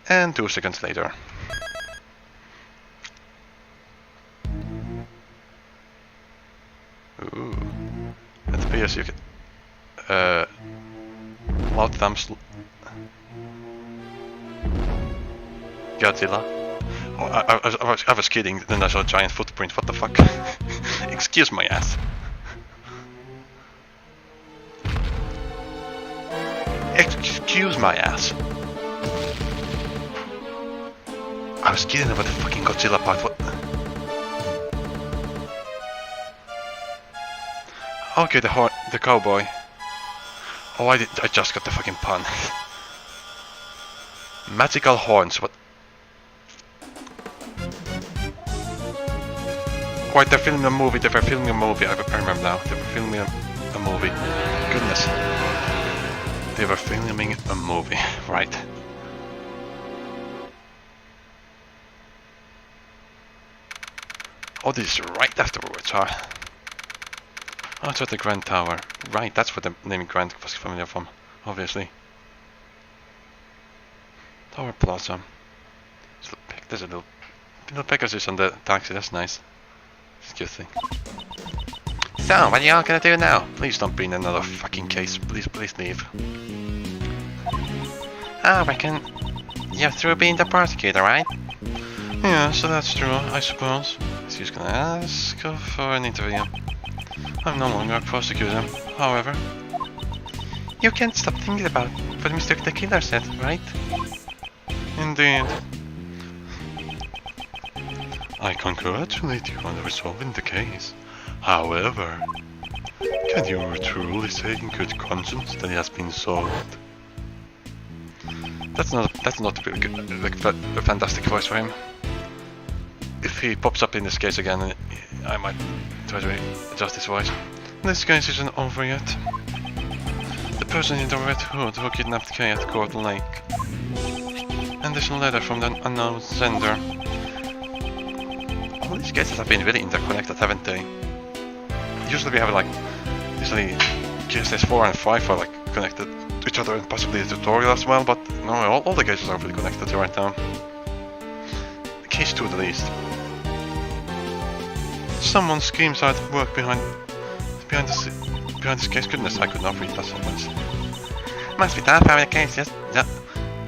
And 2 seconds later. Ooh. It appears you can... loud thumbs... Godzilla. Oh, I was kidding, then I saw a giant footprint, what the fuck? Excuse my ass. Excuse my ass. I was kidding about the fucking Godzilla part, what? Okay, the cowboy. Oh, I just got the fucking pun. Magical horns, what? Wait, they're filming a movie, I remember now. They were filming a movie. Goodness. They were filming a movie, right. Oh, this is right afterwards, huh? Oh, it's at the Grand Tower. Right, that's where the name Grand was familiar from, obviously. Tower Plaza. There's a little Pegasus on the taxi, that's nice. It's a good thing. So, what are y'all gonna do now? Please don't be in another fucking case. Please leave. I reckon you're through being the prosecutor, right? Yeah, so that's true, I suppose. She's gonna ask for an interview. I'm no longer a prosecutor, however. You can't stop thinking about what Mr. the Killer said, right? Indeed. I congratulate you on resolving the case. However, can you truly say in good conscience that it has been solved? That's not a very good, like, a fantastic voice for him. If he pops up in this case again, I might try to adjust his voice. This case isn't over yet. The person in the red hood who kidnapped Kay at Court Lake. And there's a letter from the unknown sender. All these cases have been really interconnected, haven't they? Usually we have usually cases 4 and 5 are like connected to each other and possibly the tutorial as well, but no, all the cases are really connected right now. Case 2 at least. Someone screams out work behind this case. Goodness, I could not read that sentence. Must be tough having a case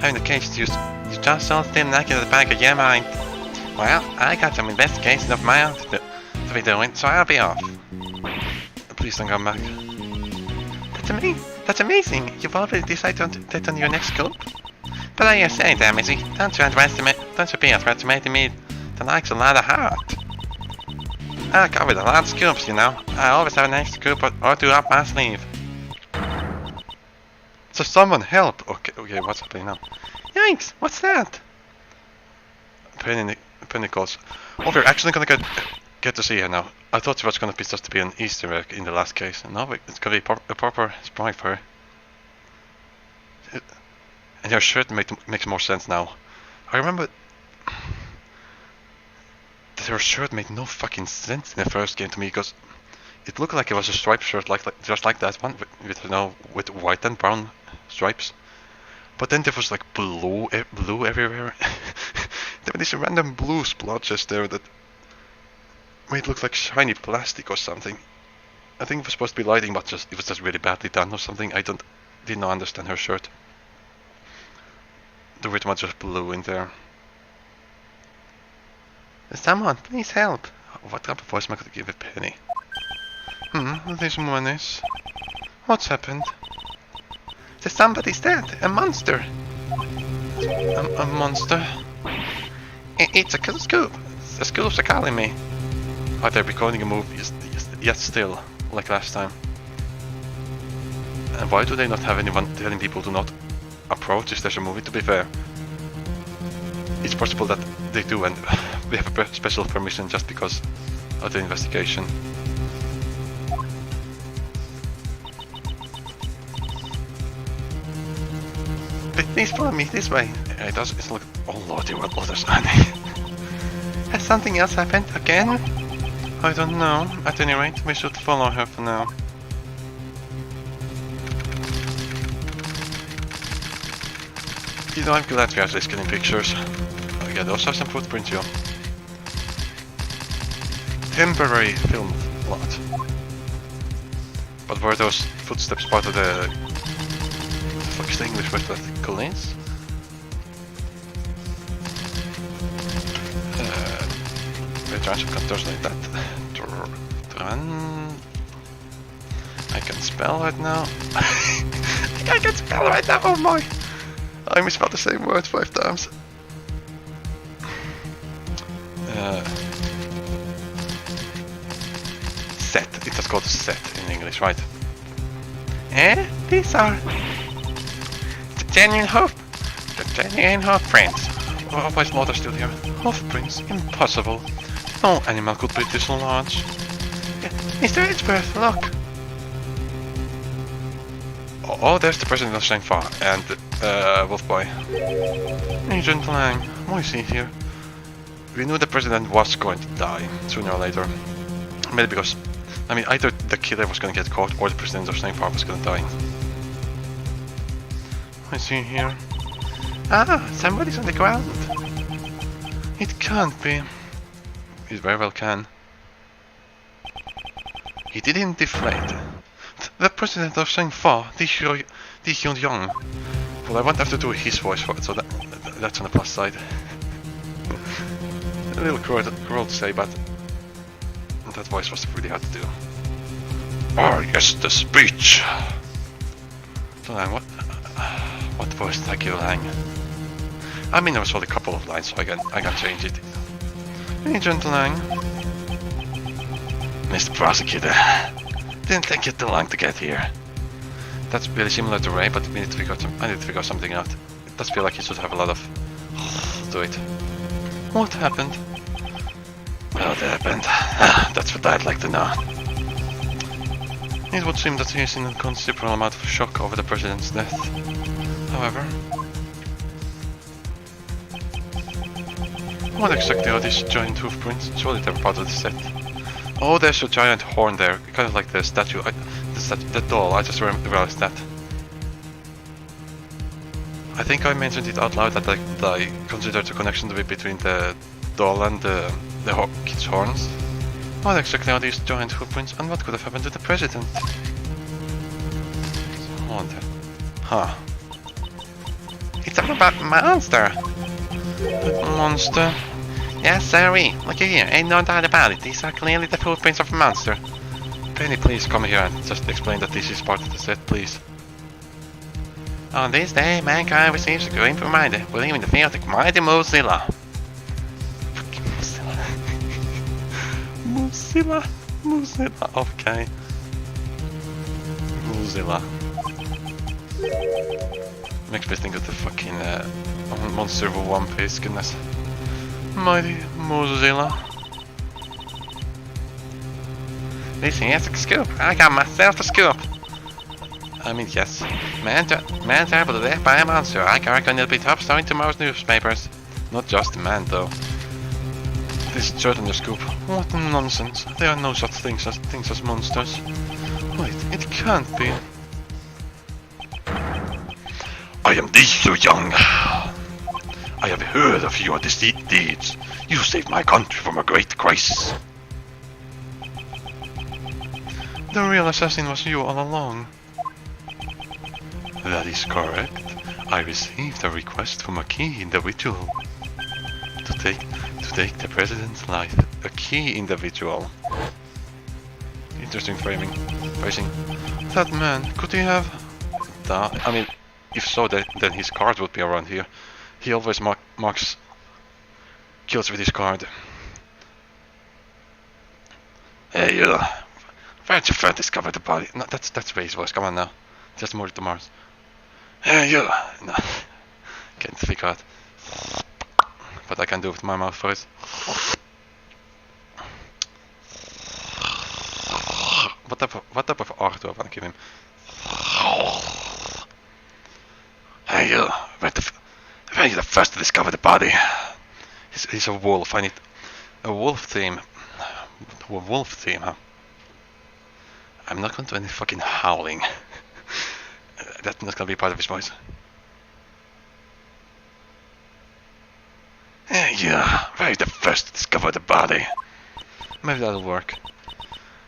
having a case you just so still knocking at the back of your mind. Well, I got some investigation of my own to be doing, so I'll be off. Please don't come back. That's amazing. You've already decided to take on your next scoop. But I say, damn Missy, don't you be underestimating me the likes of a lot of heart. I come with a lot of scoops, you know. I always have a nice scoop or two up my sleeve. So someone help! Okay, what's happening now? Yikes! What's that? Penny calls. Oh, we're actually gonna get to see her now. I thought it was gonna be just to be an Easter egg in the last case. And now it's gonna be a proper surprise for her. And her shirt makes more sense now. I remember that her shirt made no fucking sense in the first game to me, because it looked like it was a striped shirt, just like that one, with white and brown stripes. But then there was like blue everywhere. There were these random blue splotches there that made it look like shiny plastic or something. I think it was supposed to be lighting, but it was just really badly done or something. I did not understand her shirt. The rhythm was just blue in there. Someone, please help. What type of voice am I going to give a Penny? This one is. What's happened? Somebody's dead. A monster. A monster? It's a scoop. The scoops are calling me. Are they recording a movie? Yes, still, like last time. And why do they not have anyone telling people to not approach if there's a movie? To be fair, it's possible that they do, and we have a special permission just because of the investigation. Please follow me this way. It does. It's like, oh lordy, what others are they? Has something else happened again? I don't know. At any rate, we should follow her for now. You know, I'm glad we're actually getting pictures. Yeah, those are some footprints, yo. Temporary film lot. But were those footsteps part of the fuck's the English word that? Collins? We're trying some contours like that. I can spell right now. I can spell right now, oh my! I misspelled the same word 5 times. Set, it was called set in English, right? These are genuine hoof. The genuine hoof prints. Oh, why is Motor still here? Hoof prints? Impossible. No animal could be this large. Mr. Edgeworth, look! Oh, there's the president of Shangfa and Wolfboy. Agent Lang, what is he here? We knew the president was going to die sooner or later. Maybe because, I mean, either the killer was going to get caught or the president of Shangfa was going to die. What is he here? Ah, somebody's on the ground. It can't be. It very well can. He didn't deflate. The president of Shangfa, Di Hyun-young. Well, I won't have to do his voice for it, so that's on the plus side. A little cruel to say, but that voice was really hard to do. Oh yes, the speech! So Lang, what voice did I give Lang? I mean, there was only a couple of lines, so I can change it. Agent Lang. Mr. Prosecutor. Didn't take you too long to get here. That's really similar to Ray, but I need to figure something out. It does feel like he should have a lot of to it. What happened? What happened? That's what I'd like to know. It would seem that he is in a considerable amount of shock over the president's death. However, what exactly are these giant hoofprints? Surely they're part of the set. Oh, there's a giant horn there, kind of like the statue, the doll, I just realized that. I think I mentioned it out loud that I considered the connection to be between the doll and the kid's horns. What exactly are these giant footprints and what could have happened to the president? Huh. It's all about monster! Monster? Yes, sorry. Look at here, ain't no doubt about it. These are clearly the footprints of a monster. Penny, please come here and just explain that this is part of the set, please. On this day, mankind receives a great reminder, believing in the fear of the mighty Mozilla. Fucking Mozilla. Mozilla, okay. Mozilla. Makes me think of the fucking monster of One Piece, goodness. Mighty Mozilla. Listen, here's a scoop. I got myself a scoop. I mean, yes. Man terrible to death by a monster. I reckon it'll be top story in tomorrow's newspapers. Not just a man, though. This is certainly a scoop. What nonsense. There are no such things as monsters. Wait, it can't be. I am Di Hyun-young. I have heard of your deeds. You saved my country from a great crisis. The real assassin was you all along. That is correct. I received a request from a key individual to take the president's life. A key individual. Interesting phrasing. That man, could he have died? I mean, if so, then his card would be around here. He always marks kills with his card. Hey, where'd you first discover the body? No, that's Ray's voice. Come on now, just move it to Mars. Hey, no, can't figure out. But I can do it with my mouth first. What type of art do I want to give him? Hey, where you the first to discover the body? He's a wolf. I need a wolf theme. A wolf theme, huh? I'm not going to do any fucking howling. That's not going to be part of his voice. Yeah, very the first to discover the body. Maybe that'll work.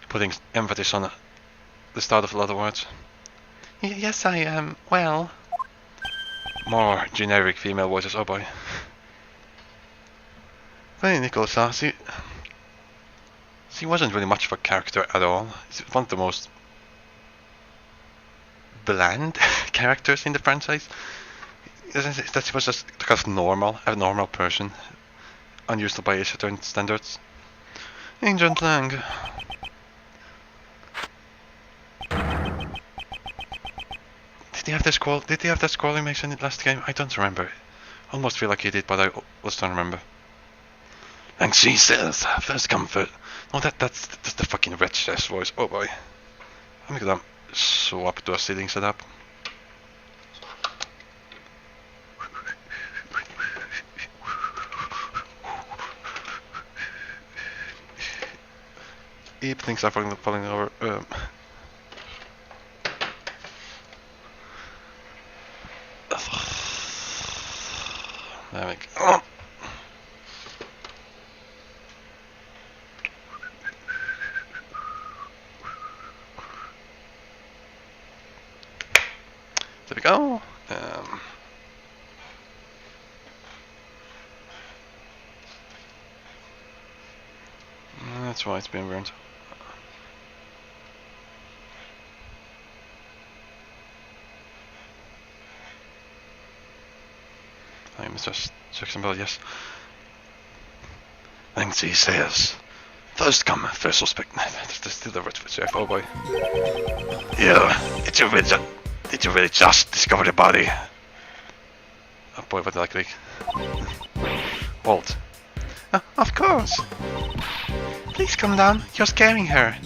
Putting emphasis on the start of a lot of words. Yes, I am. Well. More generic female voices. Oh boy. Well, Nicholas, she wasn't really much of a character at all. She's one of the most bland characters in the franchise. That she was just kind of normal, a normal person, unused by Eastern standards. Agent Lang. Did he have the scroll? Did he have that scroll animation in the last game? I don't remember. Almost feel like he did, but I just don't remember. And she says, first come first. No, that's the fucking red chest voice. Oh boy. I'm gonna swap to a sitting setup. Things are falling over. There we go. There we go. That's why it's being burned. I'm just Jacksonville, yes. And she says, first come, first suspect. That's still the red for chef. Oh boy. Yeah, did you really just discover the body? Oh boy, what did I click? Walt. Of course. Please come down, you're scaring her.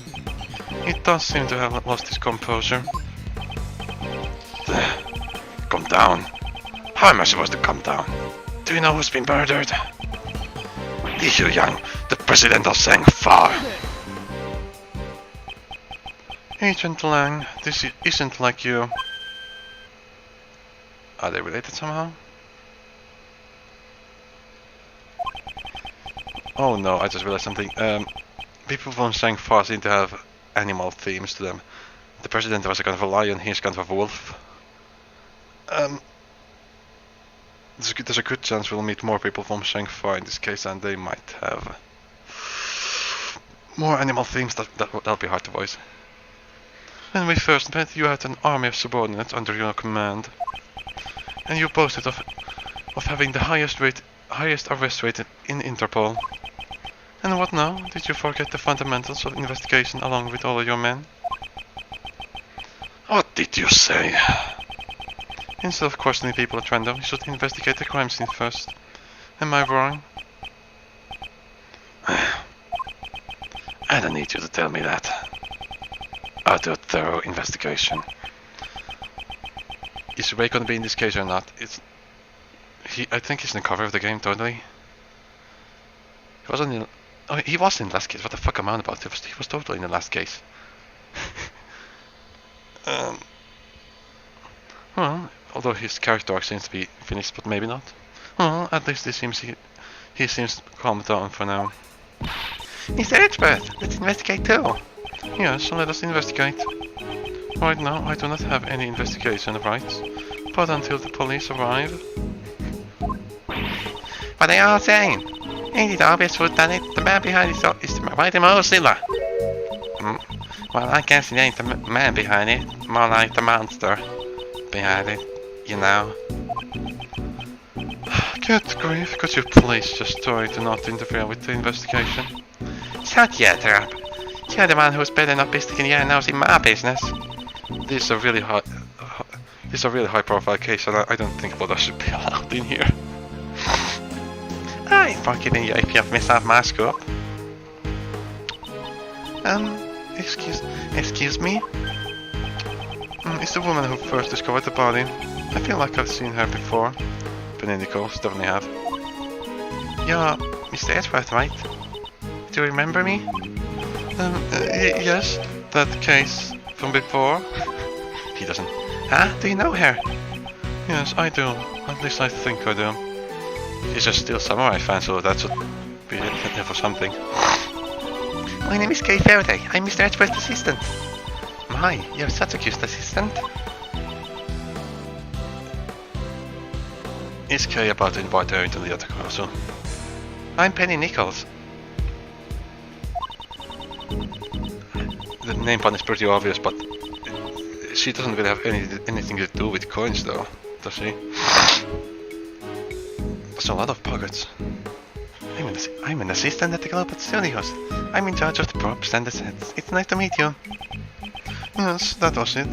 It does seem to have lost his composure. Come down. How am I supposed to come down? Do you know who's been murdered? Liu Yang, the president of Zhengfar. Agent Lang, this isn't like you. Are they related somehow? Oh no, I just realized something. People from Zhengfar seem to have animal themes to them. The president was a kind of a lion, he's kind of a wolf. There's a good chance we'll meet more people from Zhengfar in this case, and they might have more animal themes that'll be hard to voice. When we first met, you had an army of subordinates under your command, and you boasted of having the highest arrest rate in Interpol. And what now? Did you forget the fundamentals of investigation along with all of your men? What did you say? Instead of questioning people at random, you should investigate the crime scene first. Am I wrong? I don't need you to tell me that. I'll do a thorough investigation. Is Ray gonna be in this case or not? I think he's in the cover of the game, totally. He wasn't in... Oh, he was in the last case. What the fuck am I on about? He was totally in the last case. Well, although his character arc seems to be finished, but maybe not. Well, at least he seems calmed down for now. Mr. Edgeworth, let's investigate too. Yes, so let us investigate. Right now, I do not have any investigation rights, but until the police arrive... What are you all saying? Ain't it obvious who's done it? The man behind it is the mighty Mozilla. Well, I guess it ain't the man behind it, more like the monster behind it, you know. Good grief, could you please just try to not interfere with the investigation? Shut your trap. You're the one who's better not be sticking your nose in my business. This is a really high profile case, and I don't think Buddha should be allowed in here. I'm forgiving you if you have messed up my scope. Excuse me? It's the woman who first discovered the body. I feel like I've seen her before. Benedicos, definitely have. You're Mr. Edgeworth, right? Do you remember me? Yes, that case from before. He doesn't. Huh? Do you know her? Yes, I do. At least I think I do. He's a Steel Samurai fan, so that should be it for something. My name is Kay Faraday. I'm Mr. Edgeworth's assistant. My, you're such a cute assistant. Is Kay about to invite her into the other castle? I'm Penny Nichols. The name pun is pretty obvious, but she doesn't really have anything to do with coins, though, does she? There's a lot of pockets. I'm an assistant at the Global Studios. I'm in charge of the props and the sets. It's nice to meet you. Yes, that was it.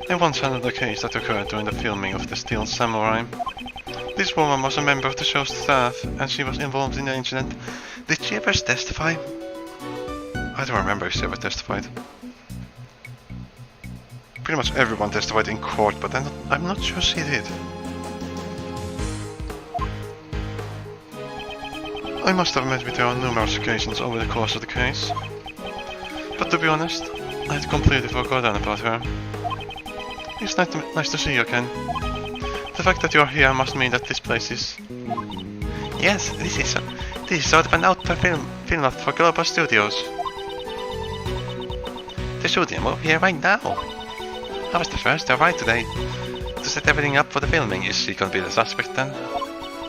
I once handled a case that occurred during the filming of The Steel Samurai. This woman was a member of the show's staff, and she was involved in the incident. Did she ever testify? I don't remember if she ever testified. Pretty much everyone testified in court, but I'm not sure she did. I must have met with her on numerous occasions over the course of the case. But to be honest, I had completely forgotten about her. It's nice to see you again. The fact that you're here must mean that this place is... Yes, this is sort of an outdoor film lot for Global Studios. They're shooting a movie here right now. I was the first to arrive today to set everything up for the filming. Is she gonna be the suspect then?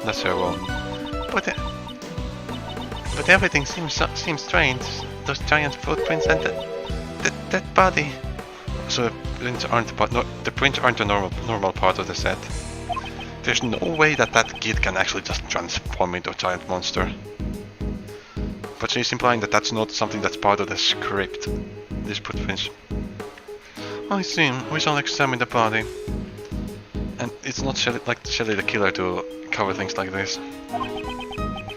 That's her role. But everything seems strange. Those giant footprints and that body. So the prints aren't a normal part of the set. There's no way that kid can actually just transform into a giant monster. But she's implying that that's not something that's part of the script. These footprints. I see. We shall examine the body. And it's not Shelley the killer to cover things like this.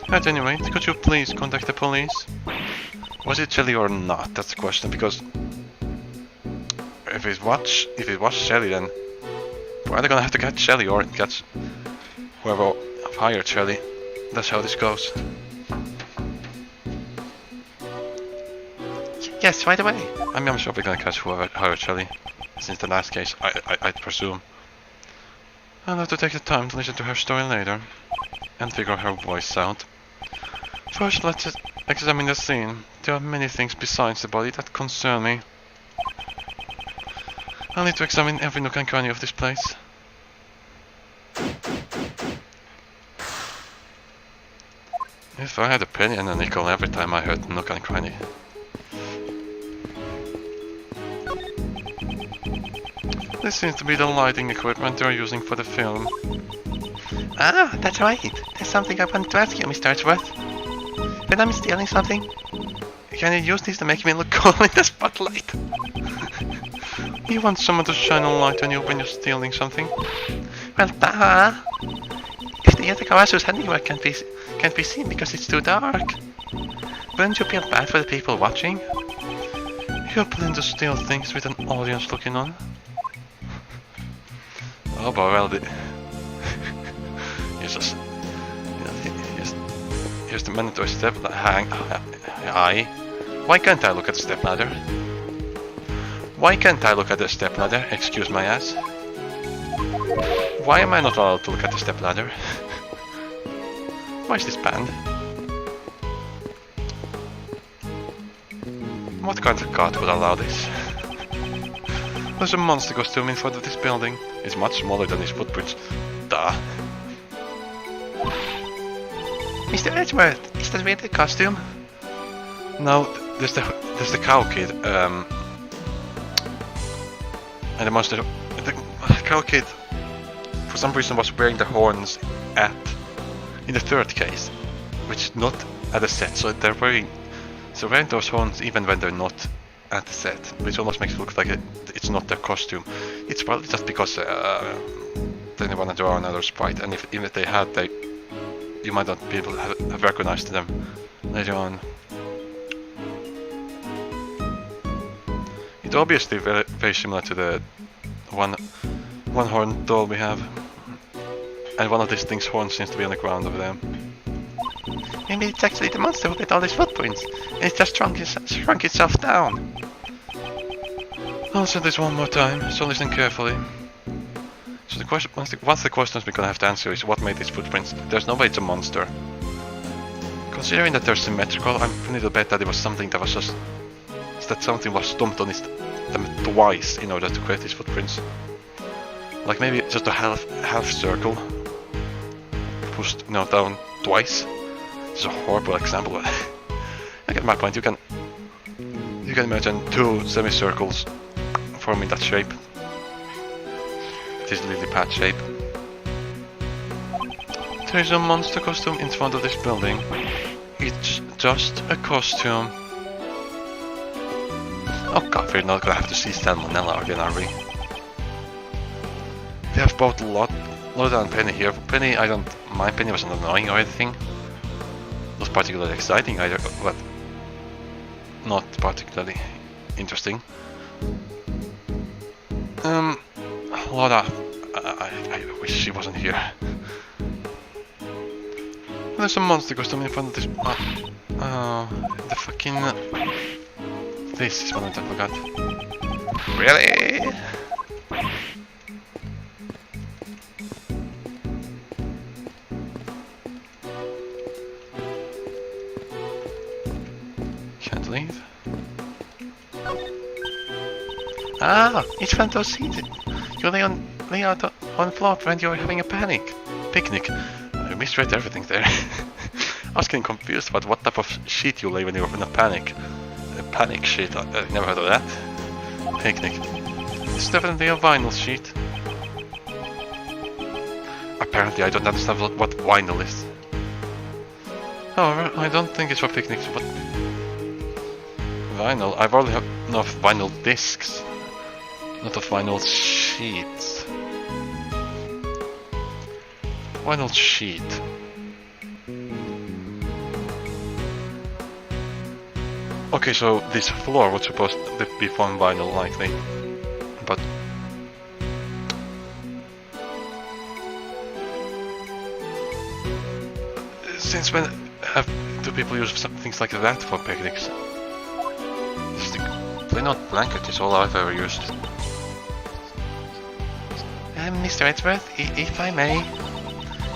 At any rate, could you please contact the police? Was it Shelley or not? That's the question, because if it was Shelley, then we're either gonna have to catch Shelley or catch whoever hired Shelley. That's how this goes. Yes, right away. I'm sure we're gonna catch whoever hired Shelley, since the last case, I'd presume. I'll have to take the time to listen to her story later, and figure her voice out. First, let's examine the scene. There are many things besides the body that concern me. I'll need to examine every nook and cranny of this place. If I had a penny and a nickel every time I heard nook and cranny. This seems to be the lighting equipment they're using for the film. Ah, that's right. There's something I want to ask you, Mr. Edgeworth. When I'm stealing something, can you use this to make me look cool in the spotlight? You want someone to shine a light on you when you're stealing something? Well, duh. If the other Kawasu's handiwork can't be seen because it's too dark, wouldn't you feel bad for the people watching? You're planning to steal things with an audience looking on. Oh boy, well, here's the mandatory step. Aye. Why can't I look at the stepladder? Why can't I look at the stepladder? Excuse my ass. Why am I not allowed to look at the stepladder? Why is this banned? What kind of god would allow this? There's a monster costume in front of this building. It's much smaller than his footprints. Duh. Mr. Edgeworth, is that really the costume? No, there's the cow kid. And the monster. The cow kid, for some reason, was wearing the horns in the third case, which is not at the set. So they're wearing those horns even when they're not at the set, which almost makes it look like it's not their costume. It's probably just because they didn't want to draw another sprite, and even if they had, you might not be able to have recognized them later on. It's obviously very, very similar to the one horn doll we have, and one of these things' horns seems to be on the ground over there. Maybe it's actually the monster with all these footprints, and it's just shrunk itself down. I'll say this one more time, so listen carefully. So the question, what's the questions we're gonna have to answer is what made these footprints? There's no way it's a monster. Considering that they're symmetrical, I'm willing to bet that it was something that was just... that something was stomped on them twice in order to create these footprints. Like maybe just a half circle pushed down twice. It's a horrible example, but I get my point. You can imagine two semicircles forming that shape. This lily pad shape. There's a monster costume in front of this building. It's just a costume. Oh god, we're not gonna have to see Salmonella again, are we? We have both Loda and Penny here. Penny, I don't mind. Penny wasn't annoying or anything. Not particularly exciting either, but not particularly interesting. Loda, I wish she wasn't here. There's a monster costume in front of this. The fucking. This is what I'm talking about. Really? Can't leave. Ah, it's from those seats. You lay out on the floor when you're having a picnic. I misread everything there. I was getting confused about what type of sheet you lay when you're in a panic. A panic sheet, I've never heard of that. Picnic. It's definitely a vinyl sheet. Apparently I don't understand what vinyl is. However, I don't think it's for picnics, but... Vinyl? I've already have enough vinyl discs. Not of vinyl sheets. Vinyl sheet. Okay, so this floor was supposed to be from vinyl, likely, but since when do people use things like that for picnics? Just the plain old blanket is all I've ever used. Mr. Edgeworth, if I may,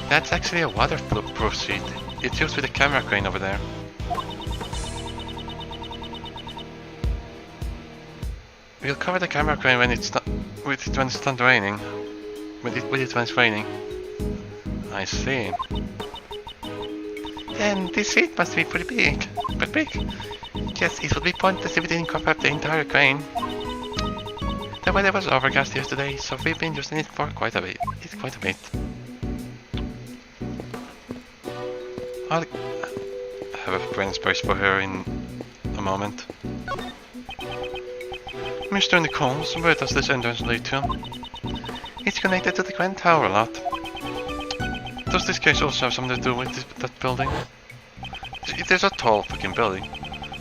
that's actually a waterproof sheet. It's used with a camera crane over there. We'll cover the camera crane when it's done raining. When it's raining. I see. Then this sheet must be pretty big. But big? Yes, it would be pointless if we didn't cover up the entire crane. The weather was overcast yesterday, so we've been using it for quite a bit. I'll have a brain space for her in a moment. Mr. Nichols, where does this entrance lead to? It's connected to the Grand Tower a lot. Does this case also have something to do with that building? There's a tall fucking building.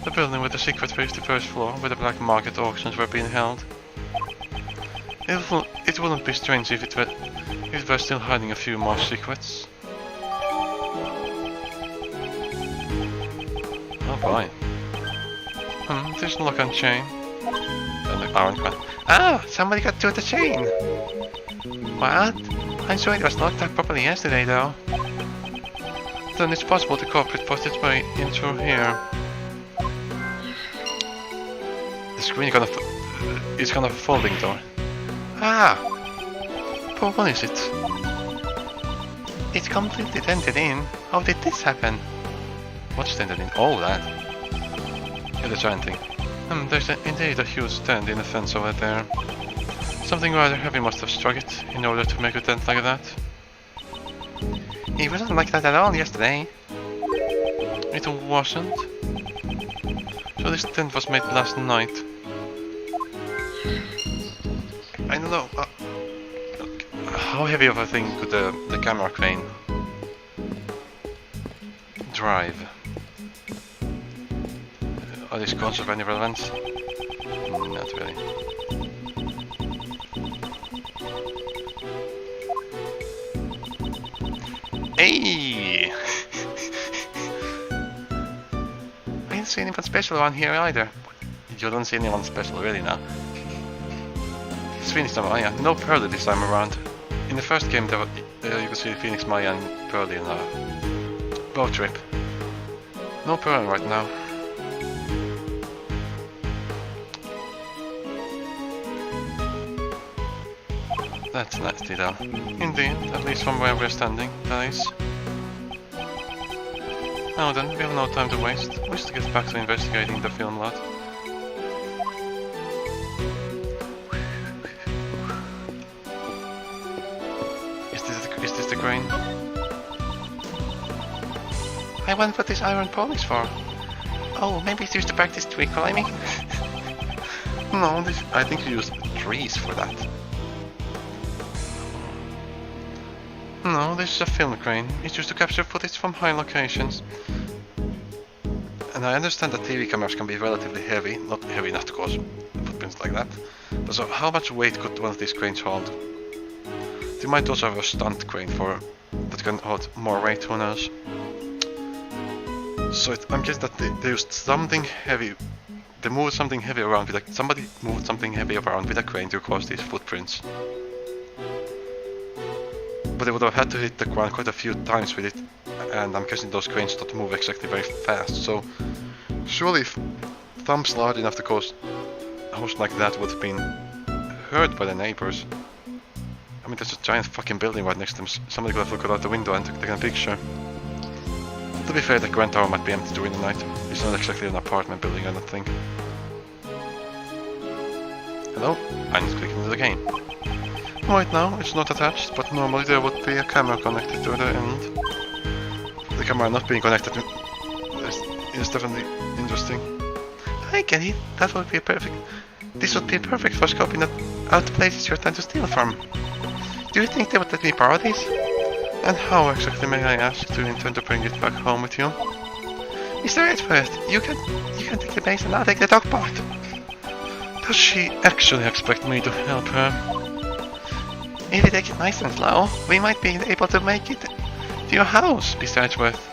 The building with the secret 51st floor where the black market auctions were being held. It wouldn't be strange if it were still hiding a few more secrets. Oh boy. There's a lock on chain. And the iron crown. Ah! Somebody got to the chain! What? I'm sure it was locked up properly yesterday though. Then it's possible the culprit forced its way in through here. The screen is kind of a folding door. Ah! But what is it? It's completely dented in. How did this happen? What's dented in? Oh, that. Yeah, the giant thing. There's indeed a huge dent in the fence over there. Something rather heavy must have struck it in order to make a dent like that. It wasn't like that at all yesterday. It wasn't. So this dent was made last night. I don't know. How heavy of a thing could the camera crane drive? Are these cones of any relevance? Not really. Hey! I didn't see anyone special around here either. You don't see anyone special really now. It's finished now, yeah. No pearl this time around. In the first game, there was, you could see Phoenix, Maya, and Pearly in a boat trip. No Pearl right now. That's nasty though. Indeed, at least from where we're standing, that is. Now then, we have no time to waste. We should get back to investigating the film lot. Is this the crane? I wonder what this iron pole is for. Oh, maybe it's used to practice tree climbing? No, I think you use trees for that. No, this is a film crane. It's used to capture footage from high locations. And I understand that TV cameras can be relatively heavy, not heavy enough to cause footprints like that. But so how much weight could one of these cranes hold? They might also have a stunt crane that can hold more weight, who knows. So I'm guessing that they used something heavy. They moved something heavy around with somebody moved something heavy around with a crane to cause these footprints. But they would have had to hit the ground quite a few times with it, and I'm guessing those cranes don't move exactly very fast, so surely if thumbs large enough to cause a host like that would have been heard by the neighbors. I mean, there's a giant fucking building right next to them. Somebody could have looked out the window and taken a picture. To be fair, the Grand Tower might be empty during the night. It's not exactly an apartment building, I don't think. Hello? I'm just clicking into the game. Right now, it's not attached, but normally there would be a camera connected to the end. The camera not being connected is definitely interesting. I get it. That would be perfect. This would be perfect for scoping out the places you're trying to steal from. Do you think they would let me borrow this? And how exactly, may I ask, do you intend to bring it back home with you? Mr. Edgeworth, you can take the base and I'll take the dog part. Does she actually expect me to help her? If we take it nice and slow, we might be able to make it to your house, Mr. Edgeworth.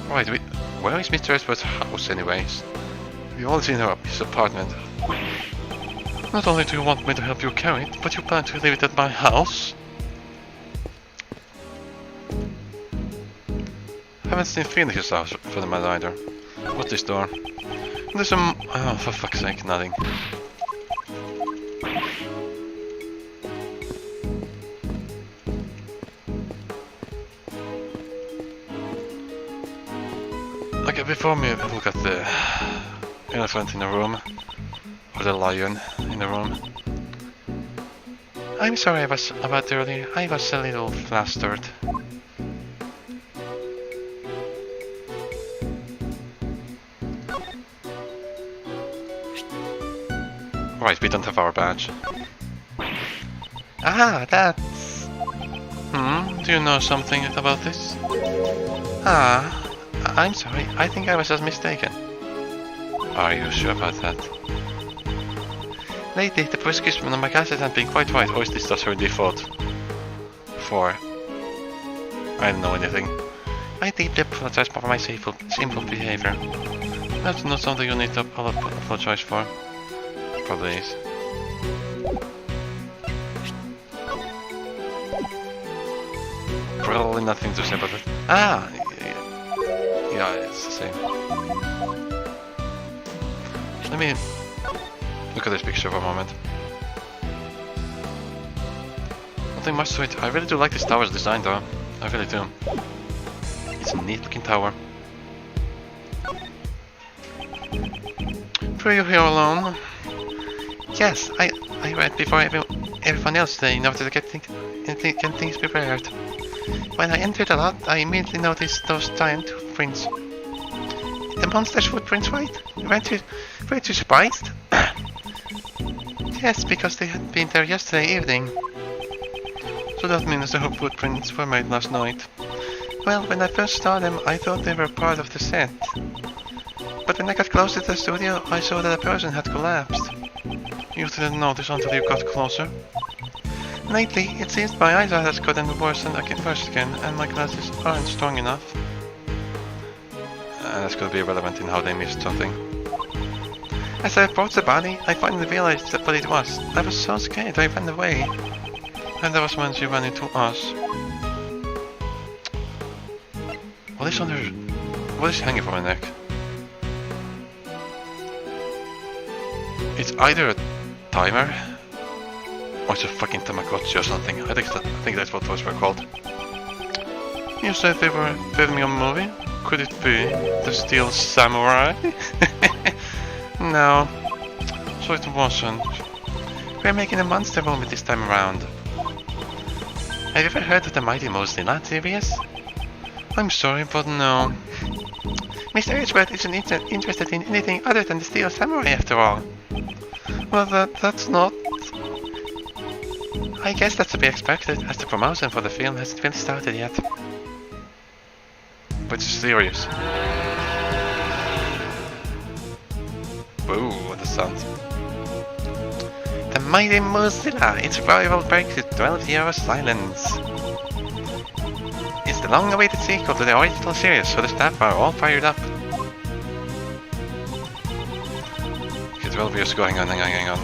Right, where is Mr. Edgeworth's house anyways? We've all seen his apartment. Not only do you want me to help you carry it, but you plan to leave it at my house? Haven't seen Phoenix's house for the matter either. What's this door? There's some... oh, for fuck's sake, nothing. Okay, before we look at the elephant in the room, or the lion in the room. I'm sorry about earlier, I was a little flustered. Right, we don't have our badge. Ah, that's... do you know something about this? Ah, I'm sorry, I think I was just mistaken. Are you sure about that? Lately, the prescription on my glasses has been quite right, or is this just her default? For... I don't know anything. I deeply apologize for my simple behavior. That's not something you need to apologize for. Probably is. Probably nothing to say about it. Ah! Yeah, it's the same. Let me look at this picture for a moment. Nothing much to it. I really do like this tower's design though. I really do. It's a neat looking tower. Were you here alone? Yes, I read before everyone else today in order to get things prepared. When I entered the lot, I immediately noticed those giant footprints. The monster's footprints, right? Weren't you surprised? Yes, because they had been there yesterday evening. So that means the footprints were made last night. Well, when I first saw them, I thought they were part of the set. But when I got close to the studio, I saw that a person had collapsed. You didn't notice until you got closer. Lately, it seems my eyesight has gotten worse again, and my glasses aren't strong enough. That's gonna be relevant in how they missed something. As I approached the body, I finally realized what it was. I was so scared I ran away. And that was when she ran into us. What is hanging from her neck? It's either a timer or it's a fucking Tamagotchi or something. I think that's what those were called. You said they were filming a movie? Could it be the Steel Samurai? No, so it wasn't. We're making a monster movie this time around. Have you ever heard of the Mighty Mozilla series? I'm sorry, but no. Mr. Edgeworth isn't interested in anything other than the Steel Samurai after all. Well, that's not... I guess that's to be expected, as the promotion for the film hasn't really started yet. But it's serious. Whoa, what a sound. The Mighty Mozilla, its rival breaks its 12-year silence. It's the long-awaited sequel to the original series, so the staff are all fired up. Okay, 12 years ago, hang on.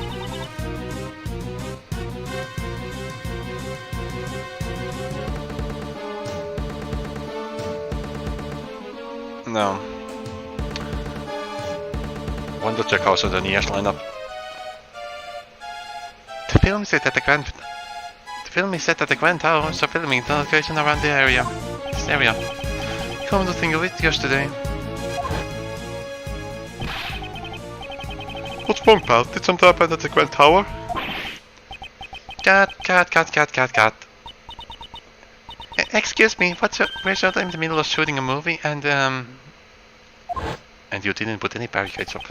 No. Want to check also the years lineup. The film is set at the Grand Tower, so filming the location around this area. Come to think of it, yesterday. What's wrong, pal? Did something happen at the Grand Tower? Cat. Excuse me, we're sort of in the middle of shooting a movie and you didn't put any barricades up.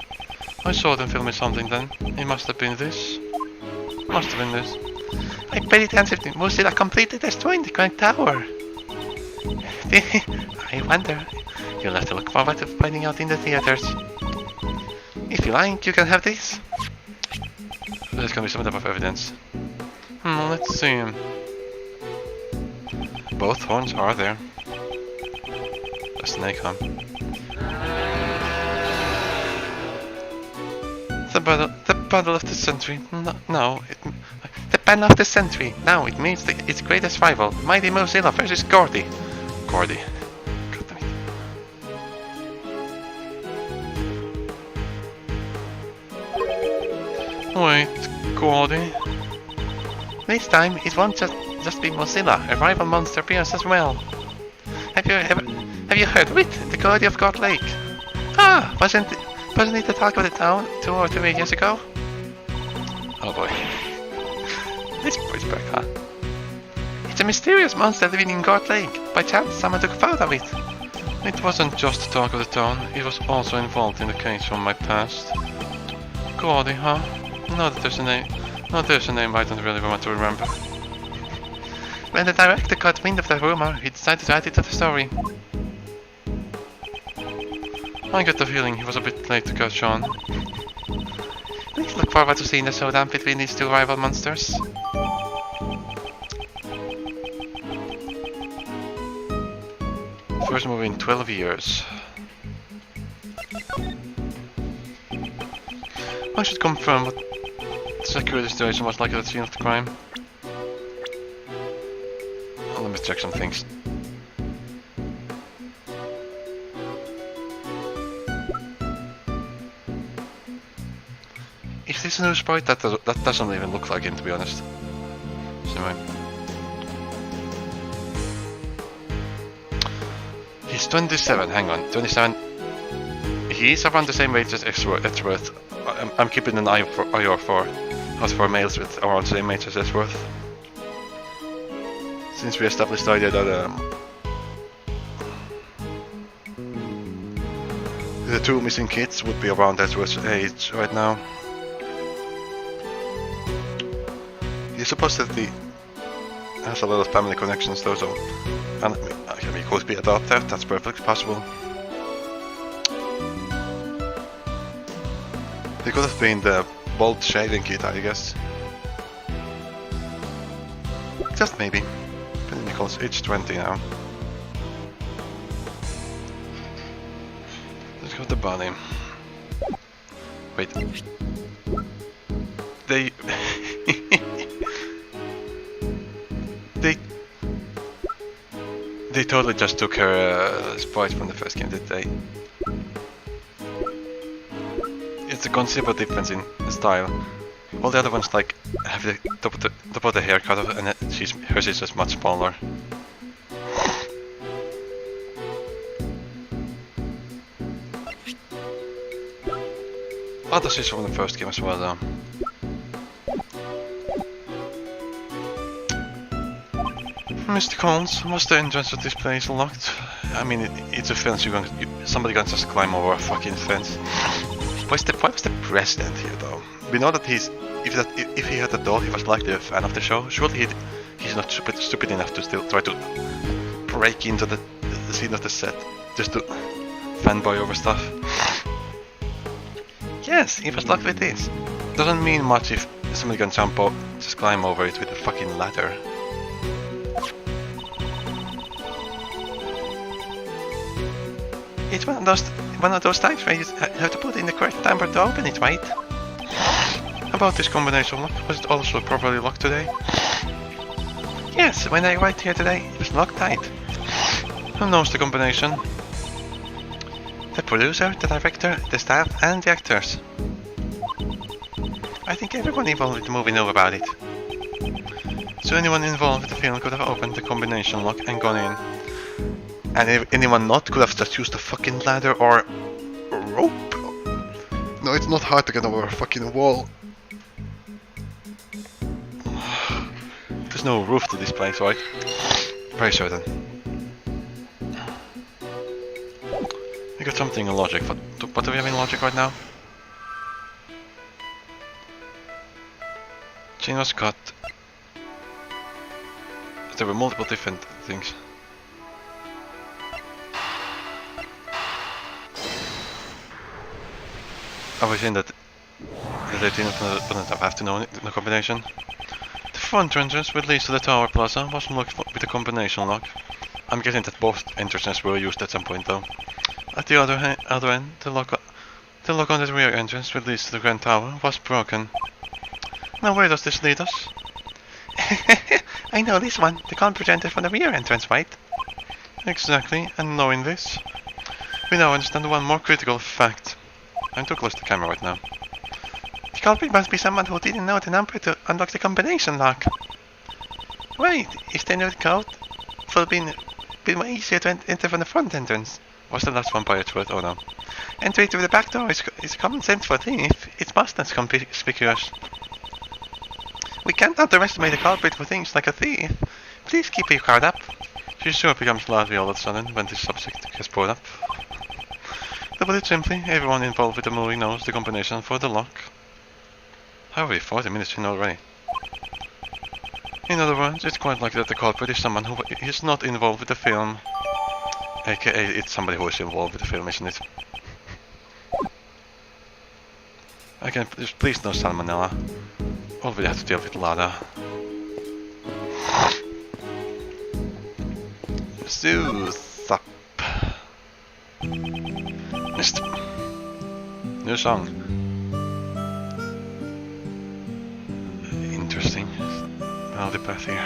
I saw them filming something then. It must have been this. I bet it ends if the Mozilla completely destroying the Grand Tower. I wonder. You'll have to look forward to finding out in the theaters. If you like, you can have this. There's gonna be some type of evidence. Let's see. Both horns are there. A snake, huh? The battle of the century. No, the battle of the century. Now it means its greatest rival, Mighty Mozilla versus Gordy. God damn it. Wait, Gordy. This time it won't just be Mozilla. A rival monster appears as well. Have you heard of it? The Gordy of God Lake. Ah, wasn't it the talk of the town 2 or 3 years ago? Oh boy. This boy's back, huh? It's a mysterious monster living in God Lake. By chance, someone took a photo of it. It wasn't just the talk of the town. It was also involved in the case from my past. Gordy, huh? No, there's a name I don't really want to remember. When the director got wind of the rumor, he decided to add it to the story. I get the feeling he was a bit late to catch on. Please look forward to seeing the showdown between these two rival monsters. First movie in 12 years. I should confirm what the security situation was like at the scene of the crime. Oh, let me check some things. Is this a new sprite? That doesn't even look like him, to be honest. Anyway. He's 27, hang on, 27. He's around the same age as Edgeworth. I'm keeping an eye out for males with around the same age as Edgeworth. Since we established the idea that the two missing kids would be around Edgeworth's age right now. He supposedly has a lot of family connections though, so and he could be adopted, that's perfectly possible. He could have been the bald shaving kid, I guess. Just maybe. But Nichols, age 20 now. Let's go to the body. Wait. They totally just took her sprites from the first game, did they? It's a considerable difference in style. All the other ones like have the top of the hair cut off, and hers is just much smaller. Others is from the first game as well, though. Mr. Collins, was the entrance to this place locked? I mean, it's a fence. Somebody can just climb over a fucking fence. Why was the president here, though? We know that if he had a doll, he was likely a fan of the show. Surely he's not stupid enough to still try to break into the scene of the set just to fanboy over stuff. Yes, he was lucky with this. Doesn't mean much if somebody can just climb over it with a fucking ladder. It's one of those times where you have to put in the correct number to open it, right? About this combination lock, was it also properly locked today? Yes, when I arrived here today, it was locked tight. Who knows the combination? The producer, the director, the staff, and the actors. I think everyone involved with the movie knew about it. So anyone involved with the film could have opened the combination lock and gone in. And if anyone not could have just used a fucking ladder or a rope. No, it's not hard to get over a fucking wall. There's no roof to this place, right? Very certain. We got something in logic. What do we have in logic right now? Chain was cut. There were multiple different things. I was saying that they didn't have to know the combination. The front entrance which leads to the Tower Plaza was locked with a combination lock. I'm guessing that both entrances were used at some point though. At the other end, the lock on the rear entrance which leads to the Grand Tower was broken. Now where does this lead us? I know this one, the con presented from the rear entrance, right? Exactly, and knowing this, we now understand one more critical fact. I'm too close to the camera right now. The culprit must be someone who didn't know the number to unlock the combination lock. Right, if they knew the code, it would have been more easier to enter from the front entrance. Was the last one by a truth? Oh no. Entry through the back door is common sense for a thief. It's most conspicuous. We can't underestimate the culprit for things like a thief. Please keep your guard up. She sure becomes lively all of a sudden when this subject gets brought up. To put it simply, everyone involved with the movie knows the combination for the lock. How are we 40 minutes in already? In other words, it's quite likely that the culprit is someone who is not involved with the film. AKA, it's somebody who is involved with the film, isn't it? I can please no salmonella. All we have to deal with Lada. Sooth up. Missed. New song. Interesting. Melody path here.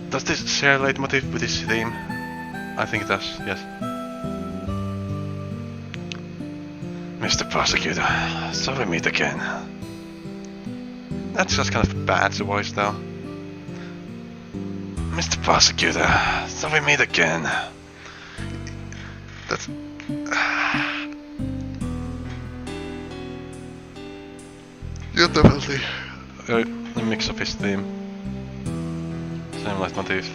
Does this share a leitmotif with this theme? I think it does, yes. Mr. Prosecutor, so we meet again. That's just kind of bad voice though. Mr. Prosecutor, so we meet again. That's... You're definitely a mix of his theme. Same leitmotif.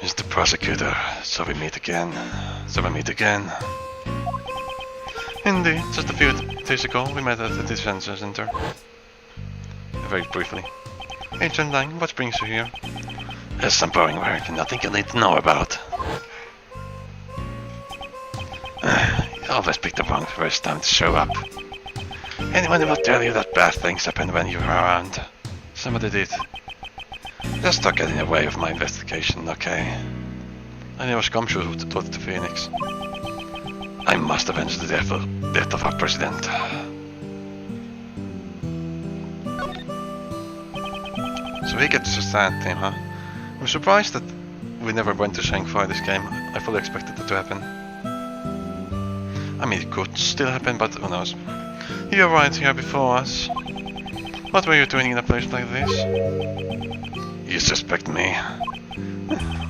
Mr. Prosecutor, so we meet again. So we meet again. Indeed, just a few days ago we met at the detention center. Very briefly. Agent Lang, what brings you here? There's some boring work and nothing you need to know about. You always pick the wrong first time to show up. Anyone will tell you that bad things happen when you're around. Somebody did. Just don't get in the way of my investigation, okay? I never scumshoe to Phoenix. I must avenge the death of our president. So we get to stand team, huh? I'm surprised that we never went to Shanghai this game. I fully expected it to happen. I mean, it could still happen, but who knows. You were right here before us. What were you doing in a place like this? You suspect me?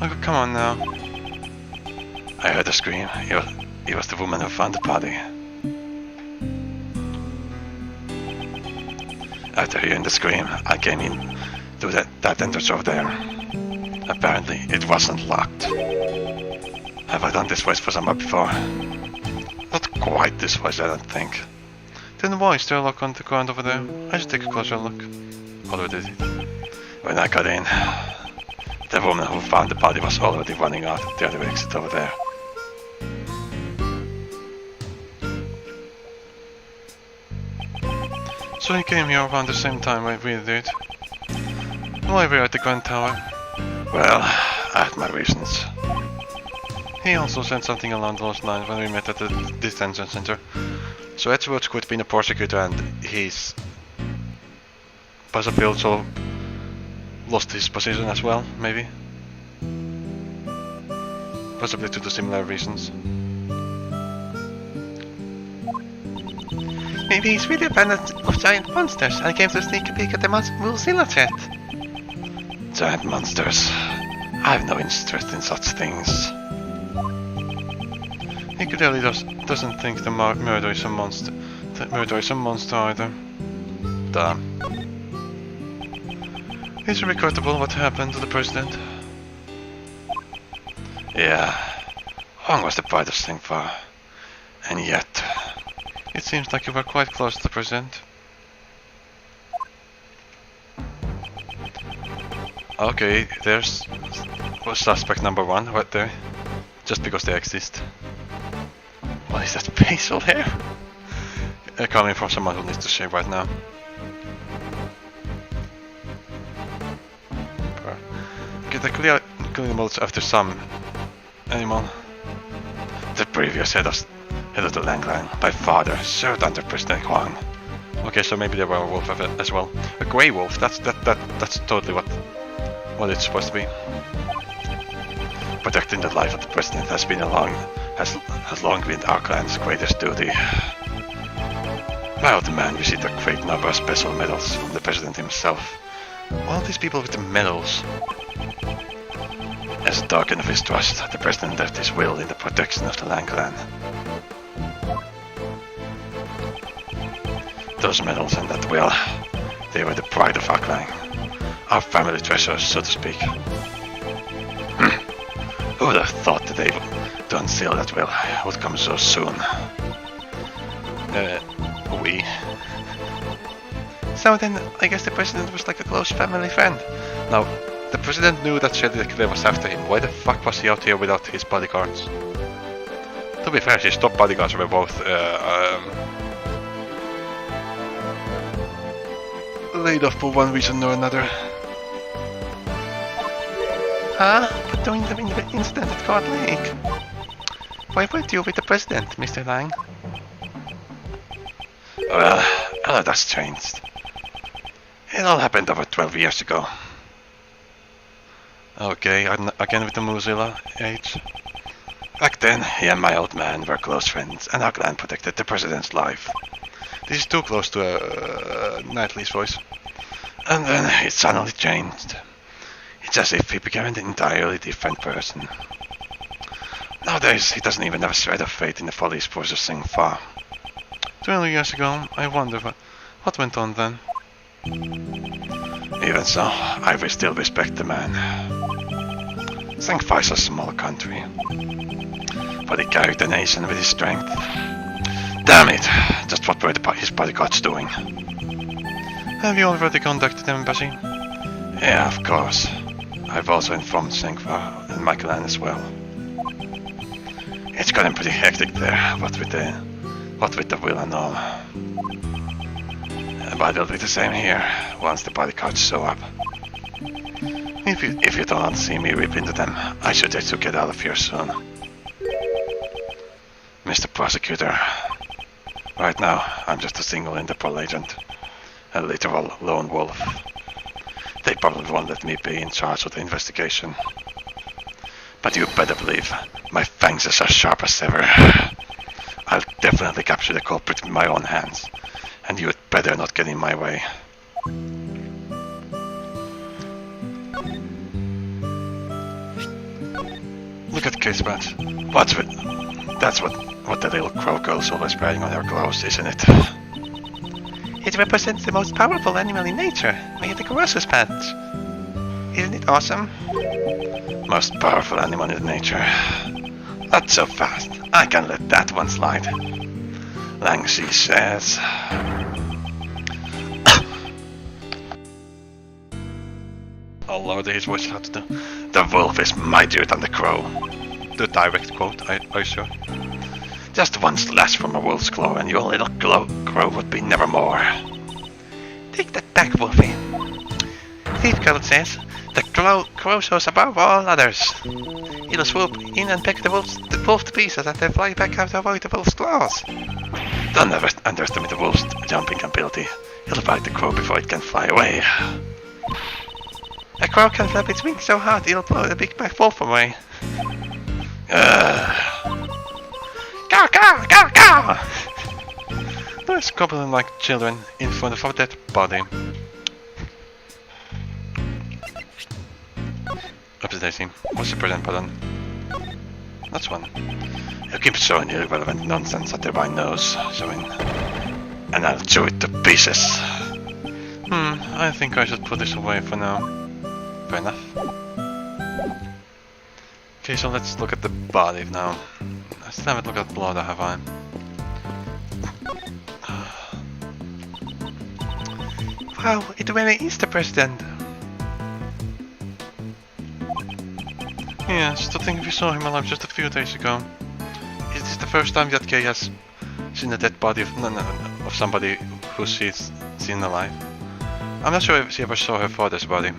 Oh, come on now. I heard a scream. It was the woman who found the body. After hearing the scream, I came in to that entrance over there. Apparently, it wasn't locked. Have I done this voice for someone before? Not quite this voice, I don't think. Then why is there a lock on the ground over there? I should take a closer look. Already did it. When I got in, the woman who found the body was already running out the other exit over there. So he came here around the same time we did. Why were we at the Grand Tower? Well, I had my reasons. He also said something along those lines when we met at the detention center. So Edgeworth could be a prosecutor, and he's possibly also lost his position as well, maybe? Possibly due to similar reasons. Maybe he's really abandoned of giant monsters and came to sneak a peek at the Mozilla chat. Giant monsters? I have no interest in such things. He clearly doesn't think the murder is a monster. The murder is a monster either. Damn. Is it regrettable what happened to the president? Yeah. Wrong was the brightest thing for. And yet, it seems like you were quite close to the president. Okay, there's suspect number one right there. Just because they exist. What is that facial hair? Coming from someone who needs to shave right now. Get a clear modes after some animal. The previous head of the Lang Lang, by father, served under President Huang. Okay, so maybe they were a wolf as well. A grey wolf. That's totally what it's supposed to be. Protecting the life of the president has long been our clan's greatest duty. While the man received a great number of special medals from the president himself. All these people with the medals. As a token of his trust, the president left his will in the protection of the Lang clan. Those medals and that will, they were the pride of our clan. Our family treasures, so to speak. Who would have thought the day to unseal that will would come so soon? We. So then, I guess the president was like a close family friend. Now, the president knew that Shelly the Killer was after him. Why the fuck was he out here without his bodyguards? To be fair, his top bodyguards were both laid off for one reason or another. Huh? But during the incident at Court Lake. Why weren't you with the president, Mr. Lang? Well, a lot has changed. It all happened over 12 years ago. Okay, I'm again with the Mozilla age. Back then, he and my old man were close friends, and our clan protected the president's life. This is too close to a Nightly's voice. And then it suddenly changed. It's as if he became an entirely different person. Nowadays, he doesn't even have a shred of faith in the follies processing far. 20 years ago, I wonder what went on then. Even so, I will still respect the man. Sangfai's a small country, but he carried the nation with his strength. Damn it! Just what were his bodyguards doing? Have you already contacted the embassy? Yeah, of course. I've also informed Sangfa and my clan as well. It's gotten pretty hectic there, what with the will and all. But it'll be the same here, once the bodyguards show up. If you don't see me rip into them, I suggest you get out of here soon. Mr. Prosecutor, right now I'm just a single Interpol agent, a literal lone wolf. They probably won't let me be in charge of the investigation. But you better believe my fangs are as sharp as ever. I'll definitely capture the culprit with my own hands, and you had better not get in my way. Look at Case Patch. What's with... That's what the little crow girl's always wearing on her clothes, isn't it? It represents the most powerful animal in nature, made the Cross's Patch. Isn't it awesome? Most powerful animal in nature. Not so fast. I can let that one slide. Langshi says. Oh lord, his voice had to do. The wolf is mightier than the crow. The direct quote, I sure. Just one slash from a wolf's claw and your little crow would be nevermore. Take that back, Wolfie. Thief Girl says, the crow shows above all others. It'll swoop in and peck the wolf to pieces and then fly back out to avoid the wolf's claws. Don't ever underestimate the wolf's jumping ability. It'll bite the crow before it can fly away. A crow can flap its wings so hard it'll blow the big black wolf away. Caw, caw, caw, caw! They're squabbling like children in front of a dead body. Oops, Daisy. What's the present button? That's one. You keep showing irrelevant nonsense at the right nose, showing, and I'll chew it to pieces. I think I should put this away for now. Fair enough. Okay, so let's look at the body now. I still haven't looked at blood, have I? Wow, it really is the president. Yes, to think we saw him alive just a few days ago. Is this the first time that Kay has seen a dead body of somebody who she's seen alive? I'm not sure if she ever saw her father's body.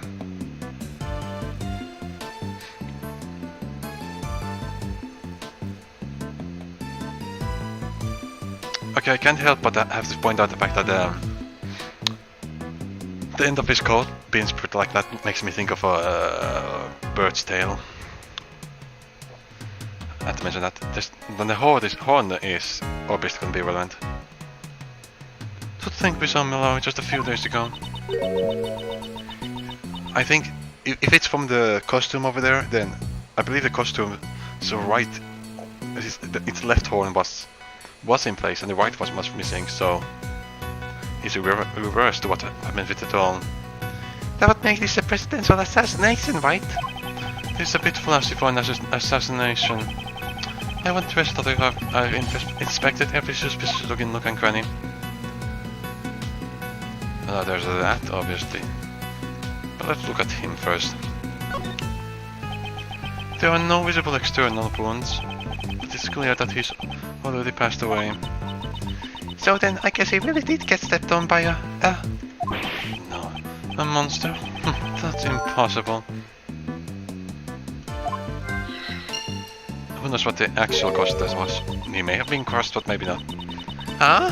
Okay, I can't help but have to point out the fact that the end of his coat being spread like that makes me think of a bird's tail. I have to mention that. Then the horn is obviously going to be relevant. To think we saw him alive just a few days ago. I think if it's from the costume over there, then I believe the costume, so right, its left horn was in place and the right was missing, so it's reverse to what happened with it all. That would make this a presidential assassination, right? This is a bit flashy for an assassination. I wouldn't trust that I've inspected every suspicious looking nook and cranny. There's that, obviously. But let's look at him first. There are no visible external wounds, but it's clear that he's already passed away. So then, I guess he really did get stepped on by a monster? That's impossible. Who knows what the actual cost was? He may have been cursed, but maybe not. Huh?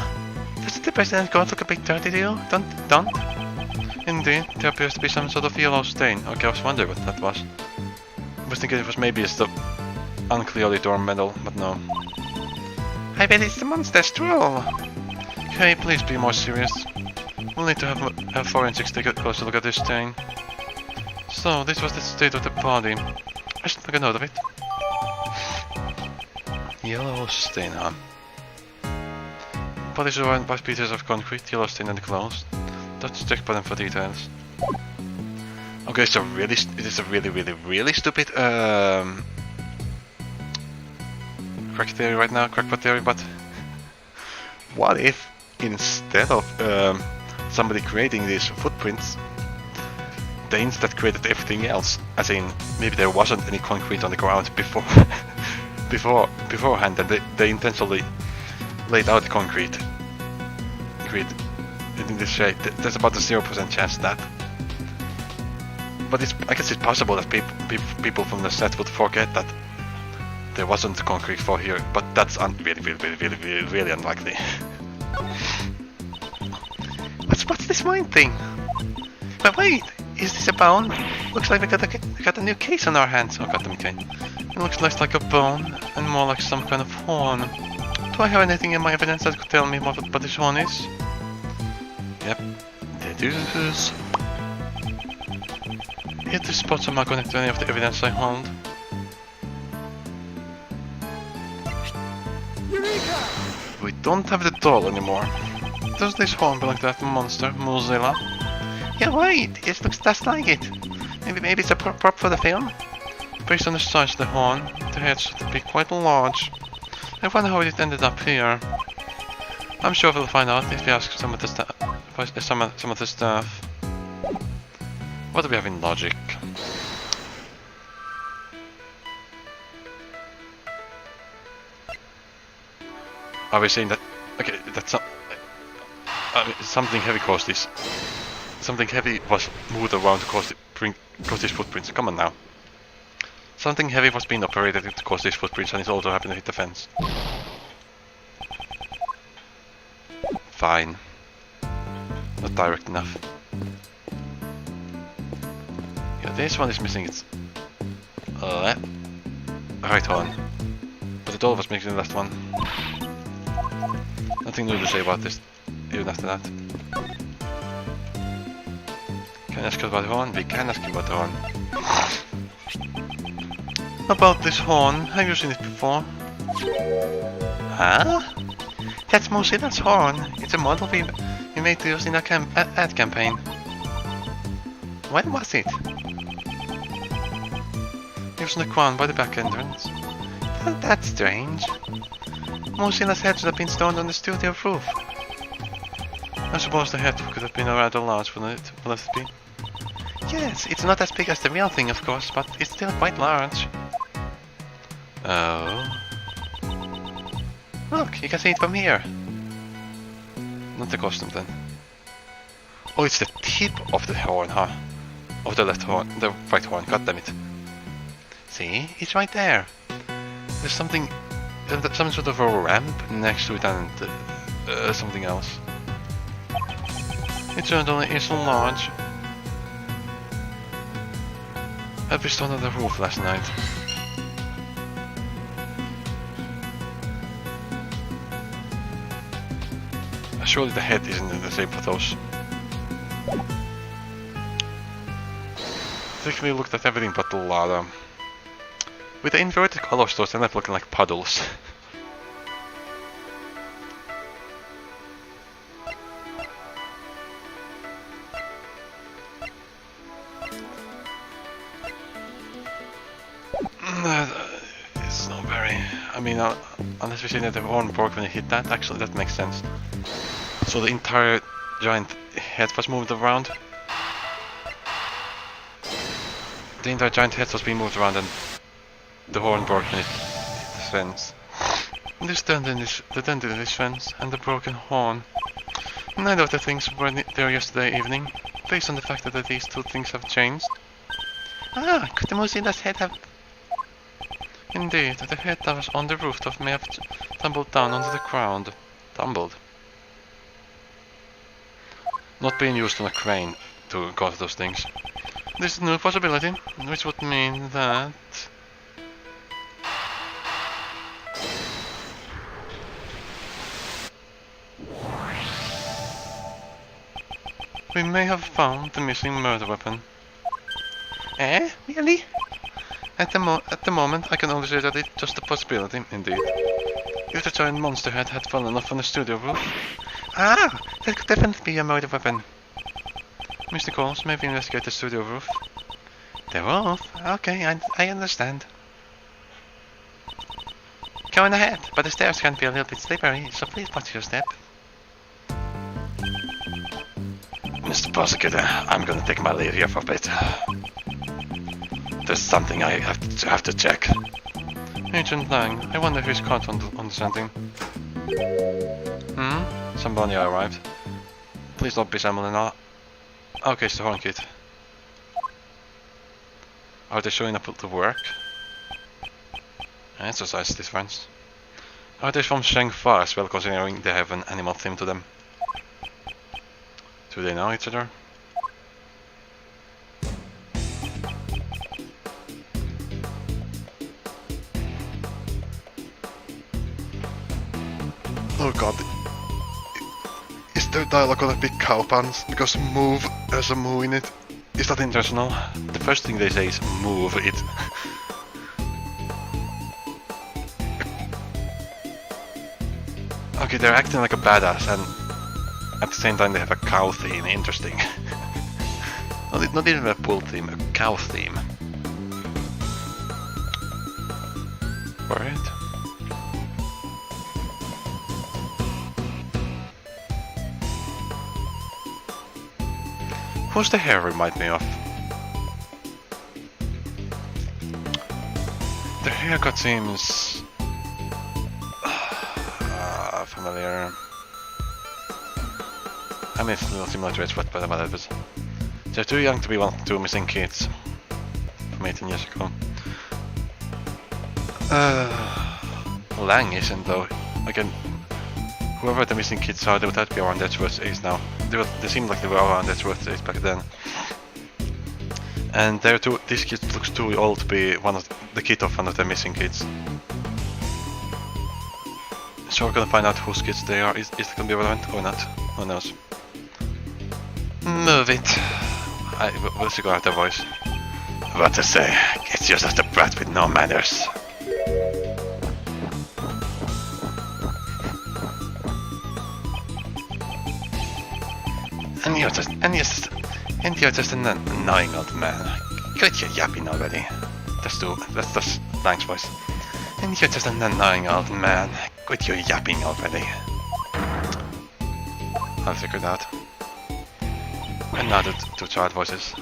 Doesn't the president's coat look a bit dirty to you? Don't? Indeed, there appears to be some sort of yellow stain. Okay, I was wondering what that was. I was thinking it was maybe just the unclearly torn metal, but no. I bet it's the monster's troll! Okay, please be more serious. We'll need to have forensics take a closer look at this stain. So, this was the state of the body. I should make a note of it. Yellow stain, huh? Body surrounded by pieces of concrete, yellow stain and closed. Touch check button for details. Okay, so it is a really stupid crack theory right now, crackpot theory, but what if instead of somebody creating these footprints, the instead created everything else? As in, maybe there wasn't any concrete on the ground beforehand, and they intentionally laid out the concrete in this shape. There's about a 0% chance that. But I guess it's possible that people from the set would forget that there wasn't a concrete floor here, but that's really unlikely. What's this mine thing? But wait, is this a bone? Looks like we got a new case on our hands. Oh god, okay. It looks less like a bone and more like some kind of horn. Do I have anything in my evidence that could tell me what this horn is? Yep, there is. Hit the spots are not connected to any of the evidence I hold. Eureka! We don't have the doll anymore. Does this horn belong to that monster, Mozilla? Yeah, wait, it looks just like it. Maybe it's a prop for the film? Based on the size of the horn, the head should be quite large. I wonder how it ended up here. I'm sure we'll find out if we ask some of the staff. What do we have in logic? Are we saying that? Okay, that's not. Something heavy caused this. Something heavy was moved around to cause these footprints. Come on now. Something heavy was being operated to cause these footprints, and it also happened to hit the fence. Fine. Not direct enough. Yeah, this one is missing its right horn. But it all was missing the last one. Nothing new to say about this, even after that. Can I ask you about the horn? We can ask you about the horn. About this horn, have you seen it before? Huh? That's Mozilla's horn. It's a model we made to use in our ad campaign. When was it? It was on the ground by the back entrance. That's strange. Mozilla's head should have been stored on the studio roof. I suppose the head could have been rather large, wouldn't it be? Yes, it's not as big as the real thing, of course, but it's still quite large. Oh. Look, you can see it from here. Not the costume then. Oh, it's the tip of the horn, huh? Of the left horn, the right horn, god damn it. See, it's right there. There's something, some sort of a ramp next to it and something else. It certainly is large. We stood on the roof last night. Surely the head isn't the same for those. We looked at everything but the ladder. With the inverted colors, those end up looking like puddles. It's not very. I mean, unless we say that the horn broke when it hit that, actually, that makes sense. So the entire giant head was moved around. The entire giant head was being moved around and the horn broke when it hit the fence. This dent in this fence and the broken horn. Neither of the things were there yesterday evening, based on the fact that these two things have changed. Ah, could the Mozilla's head have... Indeed, the head that was on the rooftop may have tumbled down onto the ground. Tumbled. Not being used on a crane to cause those things. This is a new possibility, which would mean that... we may have found the missing murder weapon. Eh? Really? At the moment, I can only say that it's just a possibility, indeed. If the giant monster head had fallen off on the studio roof... Ah! That could definitely be a murder weapon. Mr. Coles, maybe investigate the studio roof. The roof? Okay, I understand. Go on ahead, but the stairs can be a little bit slippery, so please watch your step. Mr. Prosecutor, I'm gonna take my leave here for a bit. There's something I have to check. Agent Lang, I wonder if he's caught on something. Somebody arrived. Please don't be Samuel. Okay, it's the horn kit. Are they showing up to work? Exercise these friends. Are they from Shengfa as well, considering they have an animal theme to them? Do they know each other? Oh god. Is there dialogue gonna be cow pants? Because move has a moo in it. Is that intentional? The first thing they say is move it. Okay, they're acting like a badass and at the same time they have a cow theme. Interesting. Not even a bull theme, a cow theme. Alright. Who's the hair remind me of? The haircut seems familiar. I mean, it's a little similar to it, but whatever. They're too young to be one of the two missing kids from 18 years ago. Lang isn't though. Again, whoever the missing kids are, they would have to be around their birthdays now. They seemed like they were around their birthdays back then. And this kid looks too old to be the kid of one of the missing kids. So we're gonna find out whose kids they are. Is it gonna be relevant or not? Who knows? Move it! We'll see gonna have their voice. What to say? It's just a brat with no manners. And you're just an annoying old man. Quit your yapping already. That's Lang's voice. And you're just an annoying old man. Quit your yapping already. I'll figure it out. And now the two child voices.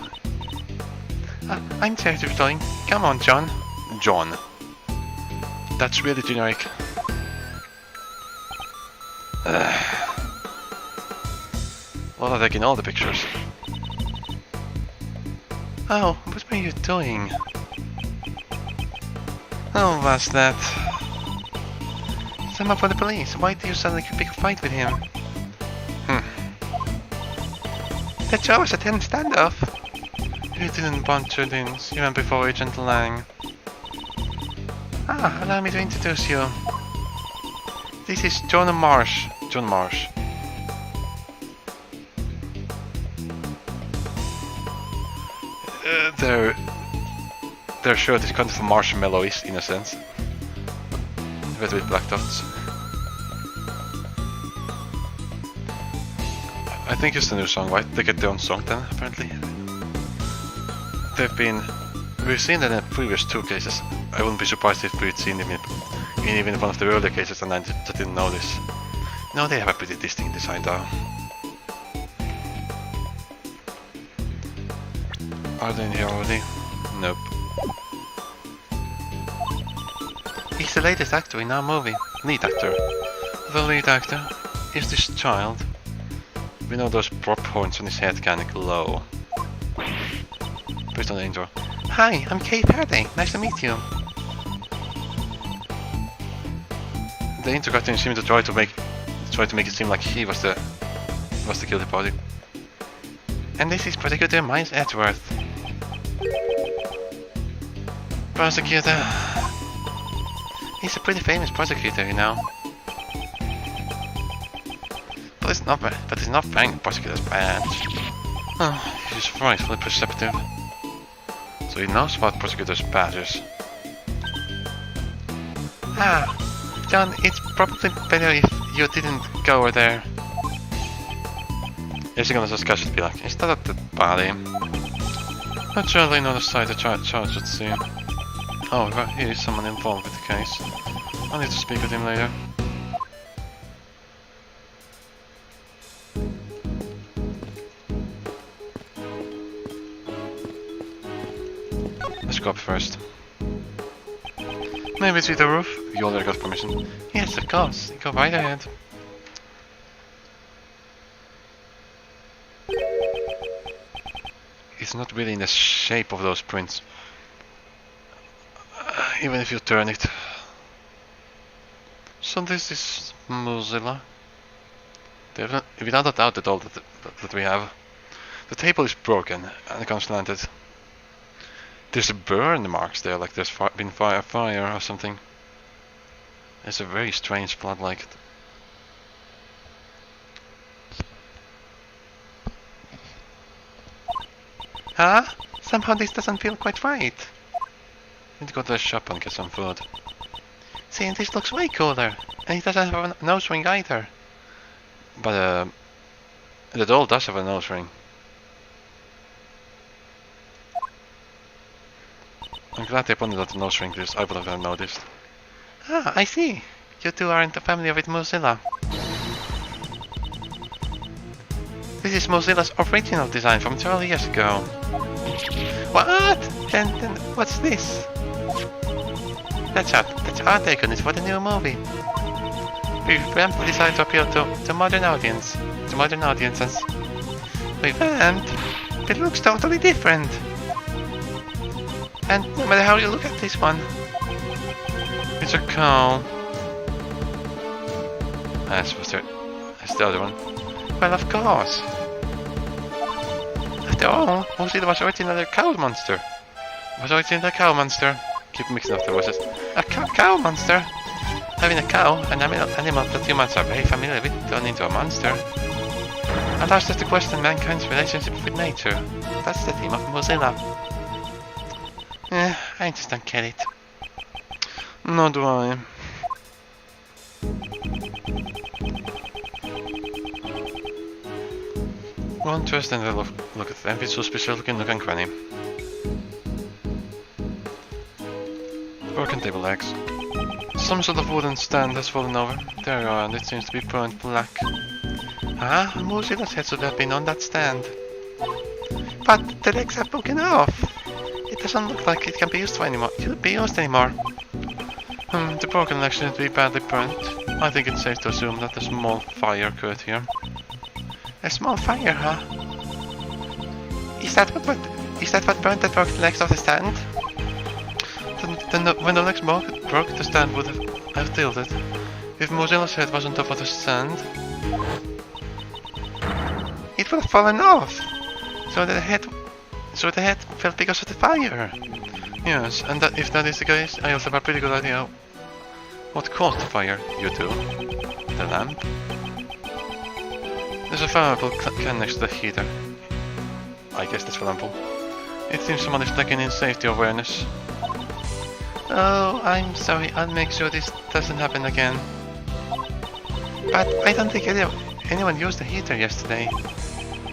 I'm terrifying. Come on, John. John. That's really generic. Well, I'm taking all the pictures. Oh, what were you doing? Oh, what's that? Someone for the police. Why do you suddenly pick a fight with him? That show was a 10 standoff. You didn't want to dance, even before Agent Lang. Ah, allow me to introduce you. This is John Marsh. John Marsh. Their shirt is kind of marshmallowish in a sense. Red with black dots. I think it's the new song, right? They get their own song then, apparently. We've seen that in the previous two cases. I wouldn't be surprised if we'd seen them in even one of the earlier cases and I just didn't know this. No, they have a pretty distinct design though. Are they in here already? Nope. He's the latest actor in our movie. Lead actor. The lead actor is this child. We know those prop horns on his head can glow. Based on the intro. Hi, I'm Kay Faraday. Nice to meet you. The intro cartoon seemed to try to make it seem like he was the guilty party. And this is Prosecutor Miles Edgeworth. Prosecutor. He's a pretty famous prosecutor, you know. But it's not wearing the prosecutor's badge. Oh, he's frightfully perceptive. So he knows about prosecutor's badges. Ah, John, it's probably better if you didn't go over there. Is he gonna just casually be like, is that a dead body? But surely not a sight the charge should see. However, here is someone involved with the case. I'll need to speak with him later. Let's go up first. Maybe see the roof? You already got permission. Yes, of course. Go right ahead. It's not really in the shape of those prints. Even if you turn it. So this is Mozilla. Without a doubt at all that we have. The table is broken and it slanted. There's a burn marks there, like there's been fire or something. It's a very strange flood like it. Huh? Somehow this doesn't feel quite right. Need to go to the shop and get some food. See, this looks way cooler, and it doesn't have a nose ring either. But the doll does have a nose ring. I'm glad they pointed out the nose ring, because I would have noticed. Ah, I see. You two aren't familiar with Mozilla. This is Mozilla's original design from 12 years ago. What? Then what's this? That's art icons for the new movie. We revamped the design to appeal to modern audiences. Revamped? It looks totally different. And no matter how you look at this one, it's a cow. That's the other one. Well, of course. After all, Mozilla was originally a cow monster. Keep mixing up the voices. A cow monster? Having a cow, an animal that humans are very familiar with, turned into a monster. Allows us to question mankind's relationship with nature. That's the theme of Mozilla. I just don't get it. Nor do I. One twist and a look at them with suspicious looking nook and cranny. Broken table legs. Some sort of wooden stand has fallen over. There you are, and it seems to be burnt black. Ah, Mozilla's head should have been on that stand. But the legs have broken off. It doesn't look like it can be used anymore. The broken legs shouldn't be badly burnt. I think it's safe to assume that a small fire occurred here. A small fire, huh? Is that what burnt the broken legs of the stand? When the legs broke, the stand would have tilted. If Mozilla's head wasn't top of the stand, it would have fallen off. So the head fell because of the fire. Yes, and if that is the case, I also have a pretty good idea what caused the fire. You do. The lamp. There's a flammable can next to the heater. I guess that's flammable. It seems someone is lacking in safety awareness. Oh, I'm sorry, I'll make sure this doesn't happen again. But I don't think anyone used the heater yesterday.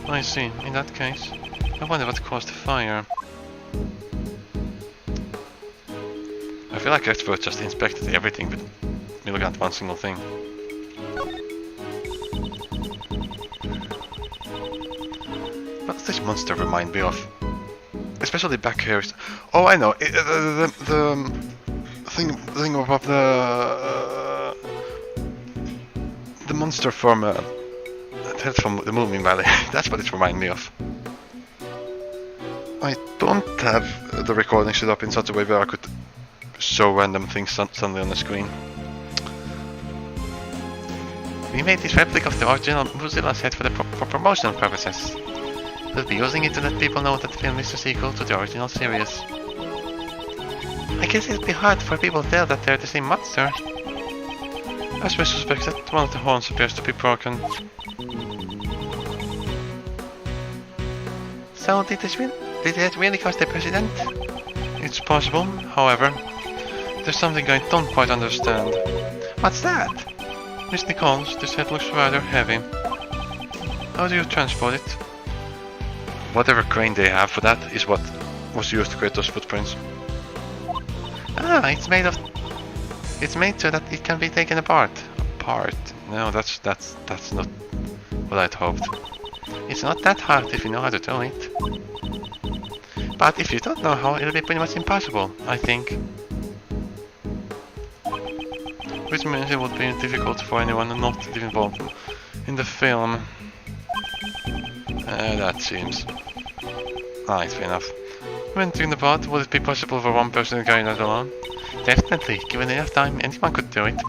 I see, in that case. I wonder what caused the fire. I feel like experts just inspected everything but we look at one single thing. What does this monster remind me of? Especially back here. Oh, I know. The thing above the monster from the Moving Valley. That's what it reminds me of. I don't have the recording set up in such a way where I could show random things suddenly on the screen. We made this replica of the original Mozilla set for promotional purposes. We'll be using it to let people know that the film is a sequel to the original series. I guess it'd be hard for people to tell that they're the same monster. As we suspect that one of the horns appears to be broken. So did it really cause the president? It's possible, however. There's something I don't quite understand. What's that? Miss Nichols, this head looks rather heavy. How do you transport it? Whatever crane they have for that is what was used to create those footprints. Ah, it's made so that it can be taken apart. No, that's not what I'd hoped. It's not that hard if you know how to do it. But if you don't know how, it'll be pretty much impossible, I think. Which means it would be difficult for anyone not to be involved in the film. That seems... Alright, fair enough. When thinking about, would it be possible for one person to carry that alone? Definitely, given enough time, anyone could do it.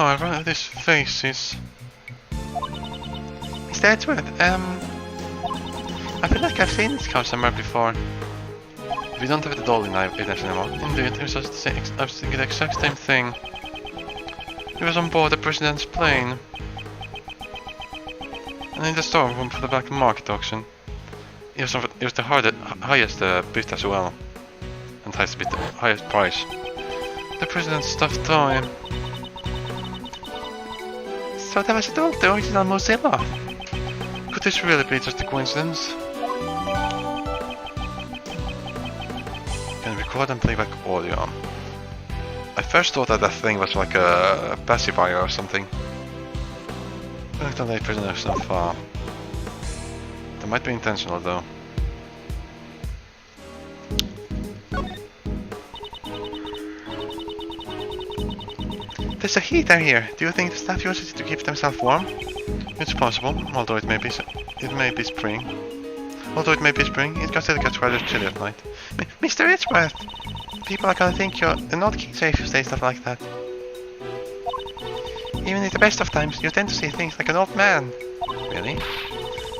However, this face is... Is that what? I feel like I've seen this car somewhere before. We don't have the doll in it anymore. Indeed, it was just I was thinking the exact same thing. He was on board the president's plane. And in the storeroom for the black market auction. It was the highest bid as well. And highest price. The president's stuffed toy. So that was the original Mozilla. Could this really be just a coincidence? Can record and playback audio. I first thought that thing was like a pacifier or something. But the late prisoner so far. That might be intentional though. There's a heater here. Do you think the staff uses it to keep themselves warm? It's possible, although it may be spring. It can still get rather chilly at night. Mr. Edgeworth! People are gonna think you're an odd kid if you say stuff like that. Even at the best of times, you tend to say things like an old man. Really?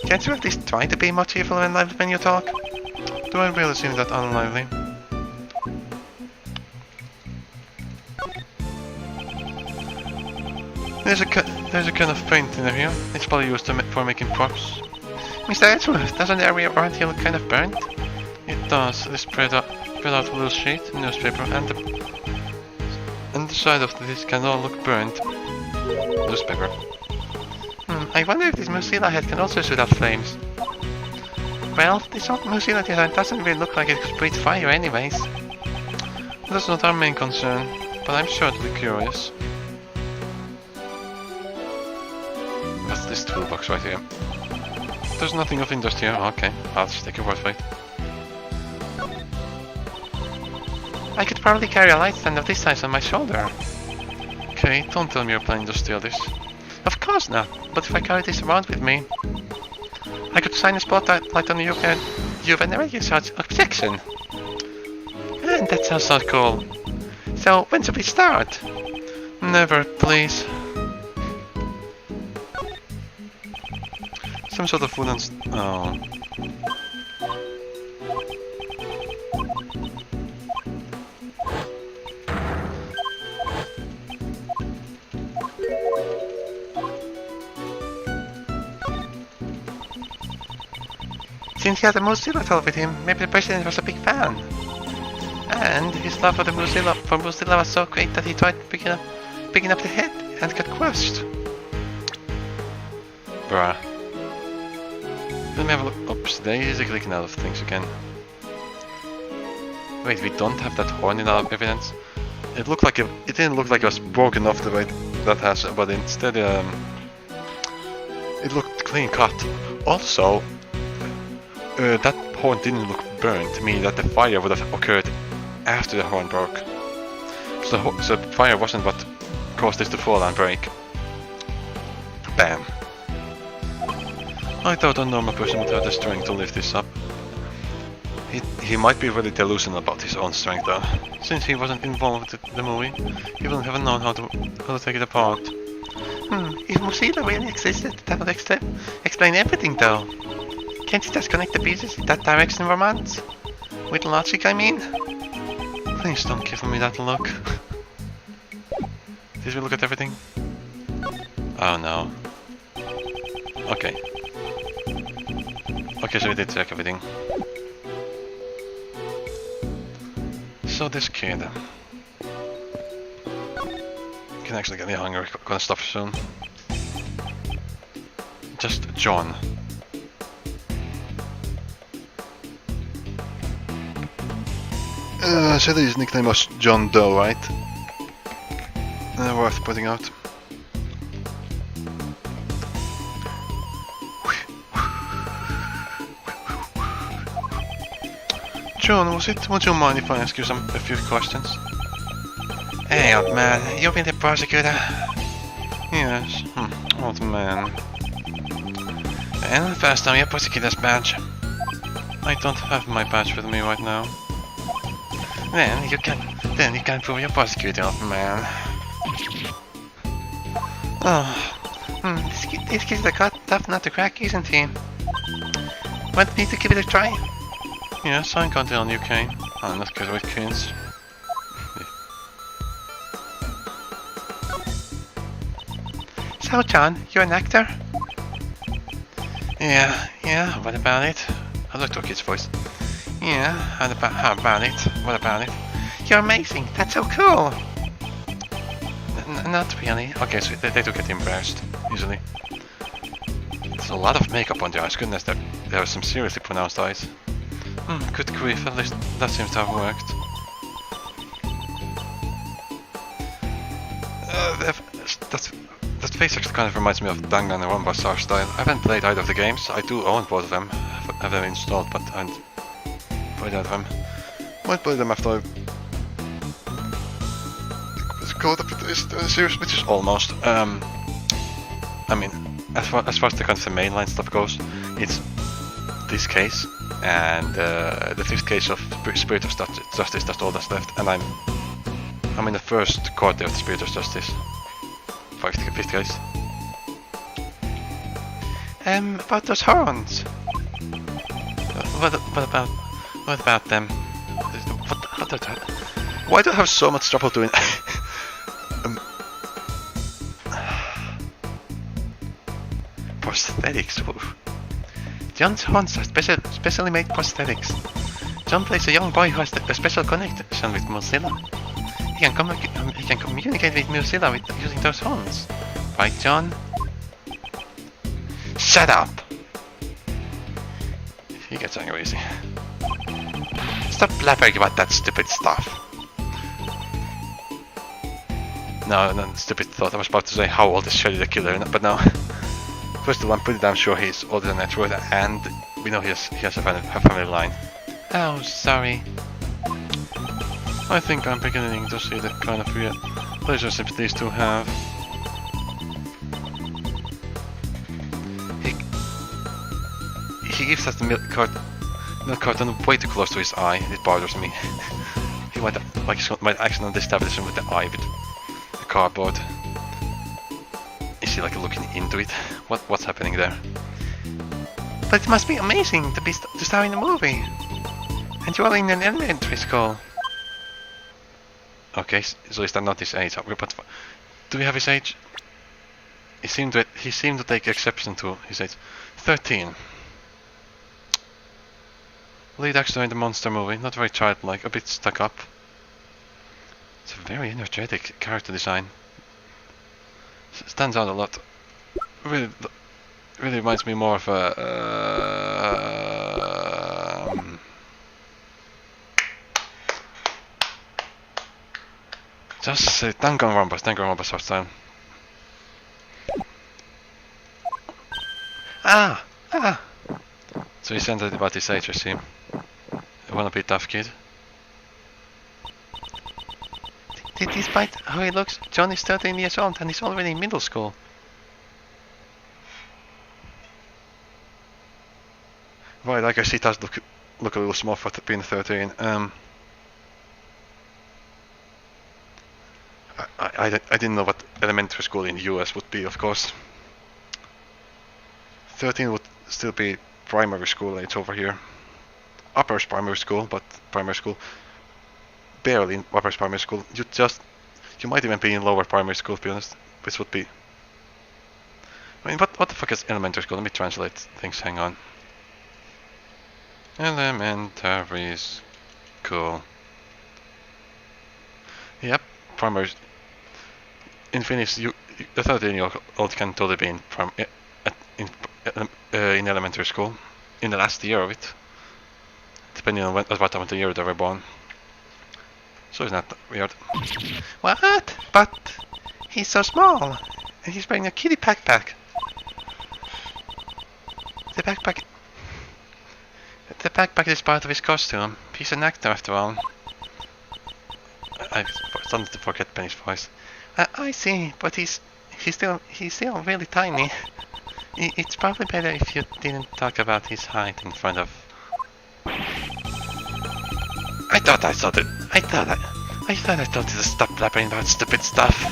Can't you at least try to be more cheerful and lively when you talk? Do I really seem that unlively? There's a can of paint in here. It's probably used for making props. Mr. Edgeworth, doesn't the area around here look kind of burnt? It does. They spread out a little sheet, newspaper, and the side of this can all look burnt. Newspaper. I wonder if this Mozilla head can also shoot out flames. Well, this old Mozilla design doesn't really look like it could breathe fire anyways. That's not our main concern, but I'm sure it'll be curious. What's this toolbox right here? There's nothing of interest here. Okay, I'll just take your word for it. I could probably carry a light stand of this size on my shoulder. Okay, don't tell me you're planning to steal this. Of course not, but if I carry this around with me, I could shine a spotlight on you and already such objection. And that sounds so cool. So, when should we start? Never, please. Some sort of wooden... oh. Since he had the Mozilla toy with him, maybe the president was a big fan. And his love for Mozilla was so great that he tried picking up the head and got crushed. Bruh. Let me have a look. Oops, there is a clicking out of things again. Wait, we don't have that horn in our evidence? It didn't look like it was broken off the way that has, but instead it looked clean cut. Also, that horn didn't look burnt, meaning that the fire would have occurred after the horn broke. So the fire wasn't what caused this to fall and break. Bam. I thought a normal person would have the strength to lift this up. He might be really delusional about his own strength though. Since he wasn't involved with the movie, he wouldn't have known how to take it apart. If Mozilla really existed, that would explain everything though. Can't you just connect the pieces in that direction, Vermont? With logic, I mean? Please don't give me that look. Did we look at everything? Oh no. Okay. Okay, so we did check everything. So this kid can actually get me hungry. Gonna stop soon. Just John. I said his nickname was John Doe, right? Worth putting out. John, would you mind if I ask you a few questions? Hey, old man, you've been the prosecutor? Yes, old man. And first time your prosecutor's badge. I don't have my badge with me right now. Then you can prove you're prosecutor, old man. Oh, this kid's a tough nut to crack, isn't he? Want me to give it a try? Yes, I'm counting on you, Kane. I'm not good with Kanes. So, John, you're an actor? Yeah, what about it? I looked to a kid's voice. Yeah, how about it? What about it? You're amazing, that's so cool! Not really. Okay, so they do get embarrassed, usually. There's a lot of makeup on their eyes, goodness, there are some seriously pronounced eyes. Good grief, at least that seems to have worked. That face actually kind of reminds me of Danganronpa's art style. I haven't played either of the games. I do own both of them. I have them installed, but I haven't played either of them. Might play them after it's called up the series, which is almost. I mean, as far as the kind of the mainline stuff goes, it's this case and the fifth case of Spirit of Justice. That's all that's left, and I'm in the first quarter of the Spirit of Justice. Fifth case. About those horns. What about them? Why do I have so much trouble doing? Prosthetics. Oof. John's horns are specially made prosthetics. John plays a young boy who has a special connection with Mozilla. He can communicate with Mozilla using those horns. Right, John? Shut up! He gets angry easy. Stop blabbering about that stupid stuff. No, stupid thought. I was about to say how old is Shreddy the Killer, but no. First of all, I'm pretty damn sure he's older than Edward, and we know he has a family line. Oh, sorry. I think I'm beginning to see the kind of weird relationships these two have. He gives us the milk carton way too close to his eye. It bothers me. He might accidentally establish him with the eye with the cardboard. Is he like looking into it? What's happening there? But it must be amazing to star in a movie. And you are in an elementary school. Okay, so is that not his age? But do we have his age? He seemed to take exception to his age. 13. Lead actor in the monster movie, not very childlike, a bit stuck up. It's a very energetic character design. Stands out a lot. Really reminds me more of a. Just say Danganronpa's art style. Ah! So he's ended about his age, I see. A wannabe tough kid. Despite how he looks, John is 13 years old and he's already in middle school. Right, I guess he does look a little small for being 13. I didn't know what elementary school in the US would be, of course. 13 would still be primary school age over here. Upper primary school, but primary school. Barely in upper primary school. You might even be in lower primary school, to be honest. Which would be. I mean, what the fuck is elementary school? Let me translate things. Hang on. Elementary school. Yep, primary. In Finnish, the 13-year-old can totally be in elementary school in the last year of it, depending on what time of the year they were born. So it's not that weird. What? But he's so small, and he's wearing a kitty backpack. The backpack is part of his costume. He's an actor after all. I started to forget Penny's voice. I see, but he's still really tiny. It's probably better if you didn't talk about his height in front of. I thought I told you to stop blabbering about stupid stuff.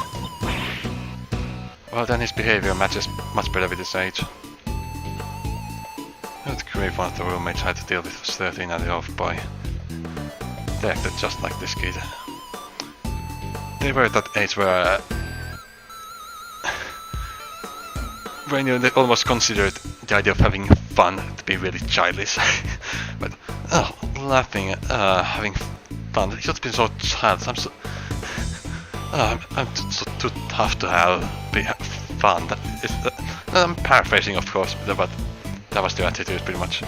Well, then his behavior matches much better with his age. Not great one of the roommates had to deal with was 13 and the off-boy. They acted just like this kid. They were at that age where when you almost considered the idea of having fun to be really childish. But laughing, having fun, it should be so childish. I'm so too tough to have fun. I'm paraphrasing, of course, but that was the attitude pretty much.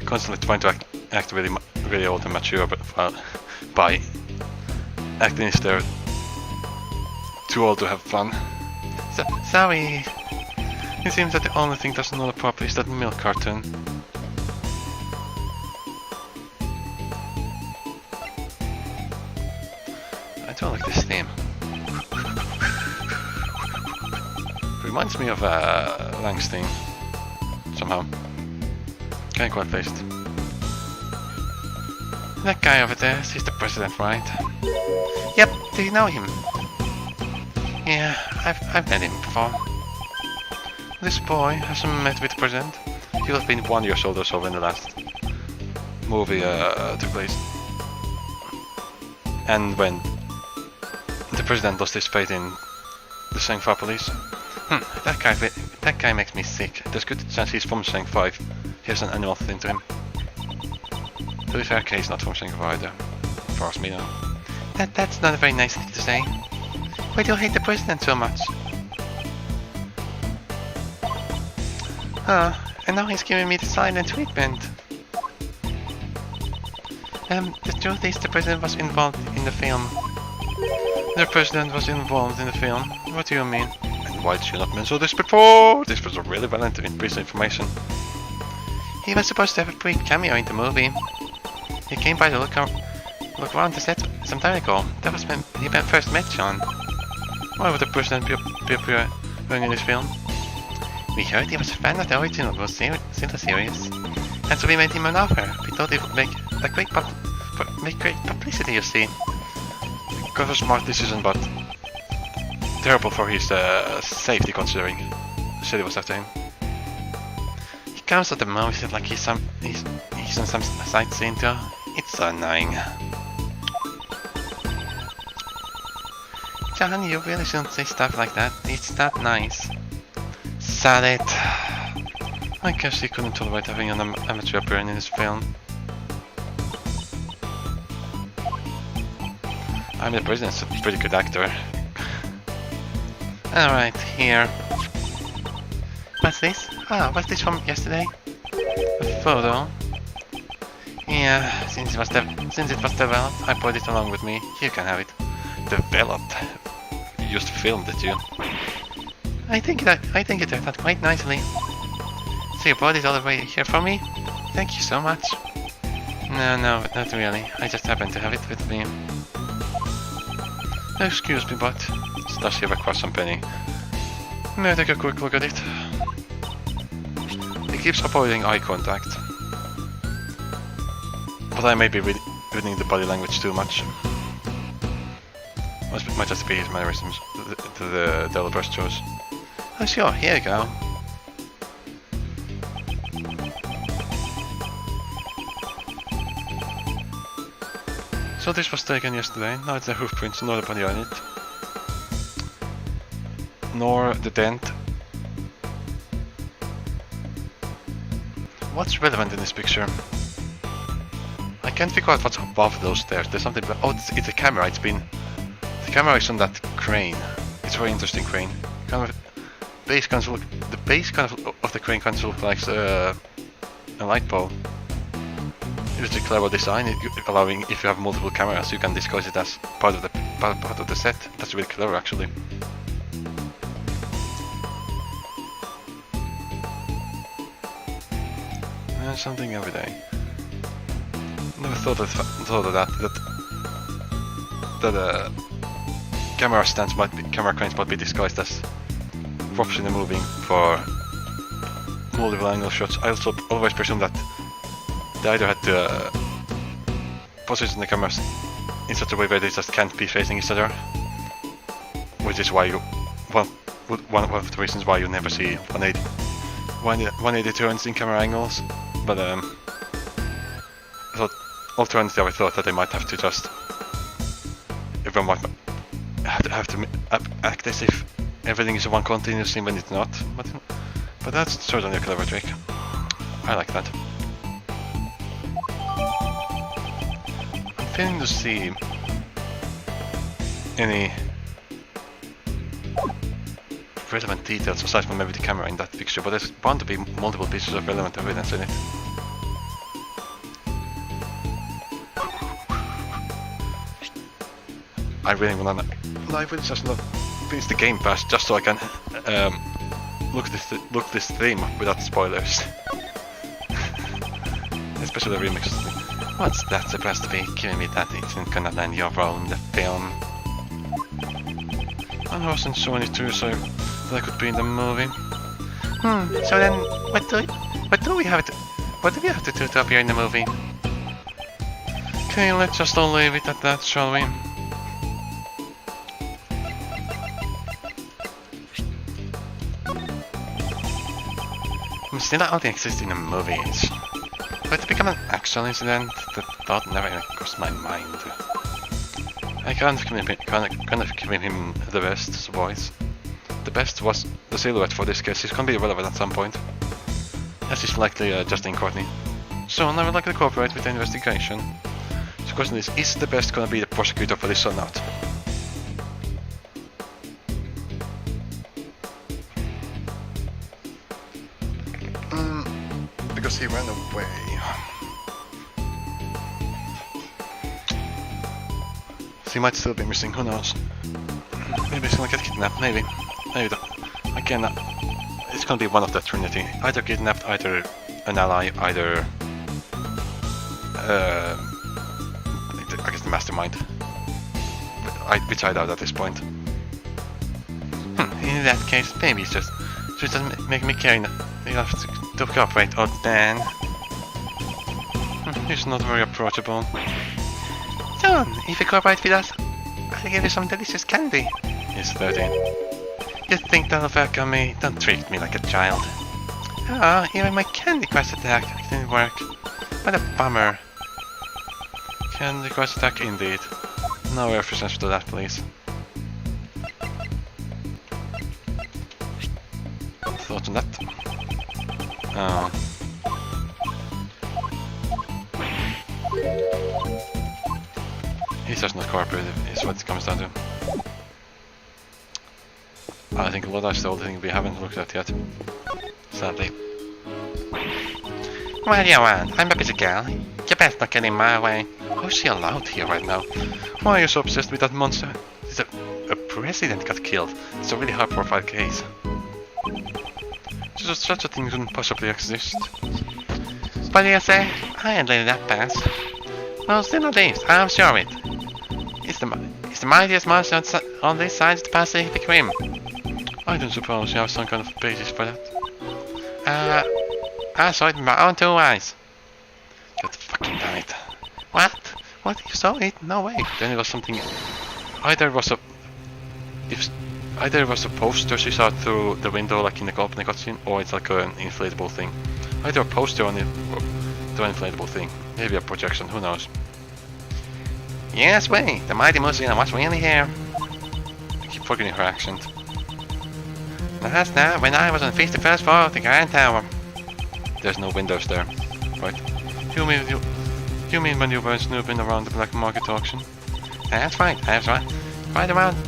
Constantly trying to act really old and mature, but by acting as they're too old to have fun. Sorry. It seems that the only thing doesn't know properly is that milk cartoon. I don't like this theme. Reminds me of Lang's theme. Somehow. Can't quite place it. That guy over there, he's the president, right? Yep, do you know him? Yeah, I've met him before. This boy hasn't met with the president. He will have been 1 year old or so when the last movie took place. And when the president lost his faith in the Shang-Fa police. That guy makes me sick. There's good chance he's from Shang-Fa if he has an animal thing to him. To be fair, he's not from Shang-Fa either, as far as me know. That's not a very nice thing to say. Why do you hate the president so much? And now he's giving me the silent treatment. The truth is the president was involved in the film. The president was involved in the film. What do you mean? And why did you not mention this before? This was a really relevant piece of information. He was supposed to have a brief cameo in the movie. He came by to look around the set some time ago. That was when he first met John. Why would the president be appearing in this film? We heard he was a fan of the original Ghost series, and so we made him an offer. We thought it would make great publicity, you see. It was a smart decision, but terrible for his safety, considering the city was after him. He comes at the movies like he's on some sightseeing tour. It's so annoying. John, you really shouldn't say stuff like that. It's not nice. Sad it. I guess he couldn't tolerate having an amateur appearing in his film. I mean, the president's a pretty good actor. Alright, here. What's this? Was this from yesterday? A photo? Yeah, since it was developed, I brought it along with me. You can have it. Developed? You just filmed it, you? I think it turned out quite nicely. So you brought it all the way here for me? Thank you so much. No, not really. I just happened to have it with me. Excuse me, but it does have a croissant penny. May I take a quick look at it? He keeps avoiding eye contact. But I may be reading the body language too much. Might just be his mannerisms to the developers chose. Oh sure, here you go. So this was taken yesterday, now it's the hoof prints, nor the body on it. Nor the dent. What's relevant in this picture? I can't figure out what's above those stairs. There's something, oh, it's a camera, the camera is on that crane. It's a very interesting crane. Kind of the base of the crane kind of looks like a light pole. It's a clever design, allowing, if you have multiple cameras, you can disguise it as part of the set. That's really clever, actually. Something every day. Never thought of that camera cranes might be disguised as props in the movie for multiple angle shots. I also always presume that they either had to position the cameras in such a way where they just can't be facing each other, which is why you, well, one of the reasons why you never see 180 turns in camera angles. But I thought, alternatively, I thought that they might have to just, everyone might have to act as if everything is one continuous scene when it's not. But that's certainly a clever trick. I like that. I'm failing to see any relevant details aside from maybe the camera in that picture, but there's bound to be multiple pieces of relevant evidence in it. I really wanna just not finish the game pass just so I can look this theme without spoilers. Especially the remix. What's that supposed to be? Giving me that isn't gonna land your role in the film. I wasn't sure it too, so that I could be in the movie. So then what do we have to do to appear in the movie? Okay, let's just all leave it at that, shall we? Still, that only exists in the movies. But to become an actual incident, the thought never even crossed my mind. I can't give him the best voice. The best was the silhouette for this case. He's gonna be relevant at some point, as is likely Justin Courtney. So I would like to cooperate with the investigation. So the question is the best gonna be the prosecutor for this or not? Because he ran away. So he might still be missing, who knows? Maybe he's gonna get kidnapped, maybe. Maybe again, it's gonna be one of the Trinity. Either kidnapped, either an ally, either I guess the mastermind. Which I doubt at this point. In that case, maybe it's just so it doesn't make me care enough to cooperate, oh Dan. He's not very approachable. So, if you cooperate with us, I'll give you some delicious candy. He's 13. You think that'll work on me? Don't treat me like a child. Ah, even my Candy Crush attack didn't work. What a bummer. Candy Crush attack indeed. No reference to that, please. Thoughts on that? Oh. He's just not cooperative, is what it comes down to. I think Lodai's the only thing we haven't looked at yet. Sadly. What do you want? I'm a busy girl. You best not get in my way. How's she allowed here right now? Why are you so obsessed with that monster? A president got killed. It's a really high profile case. Such a thing couldn't possibly exist. What do you say? I ain't letting that pass. Well, still not leaves, I'm sure of it. It's the mightiest monster on this side of the Pacific Rim. I don't suppose you have some kind of basis for that. I saw it with my own 2 eyes. God fucking damn it. What? What? You saw it? No way. Then it was something. Either it was a poster she saw through the window, like in the opening cutscene, or it's like an inflatable thing. Either a poster on it or an inflatable thing. Maybe a projection. Who knows? Yes, wait. The mighty museum was really here. I keep forgetting her accent. Last night when I was on the 51st floor of the Grand Tower. There's no windows there, right? You mean when you were snooping around the black market auction? That's right, that's right.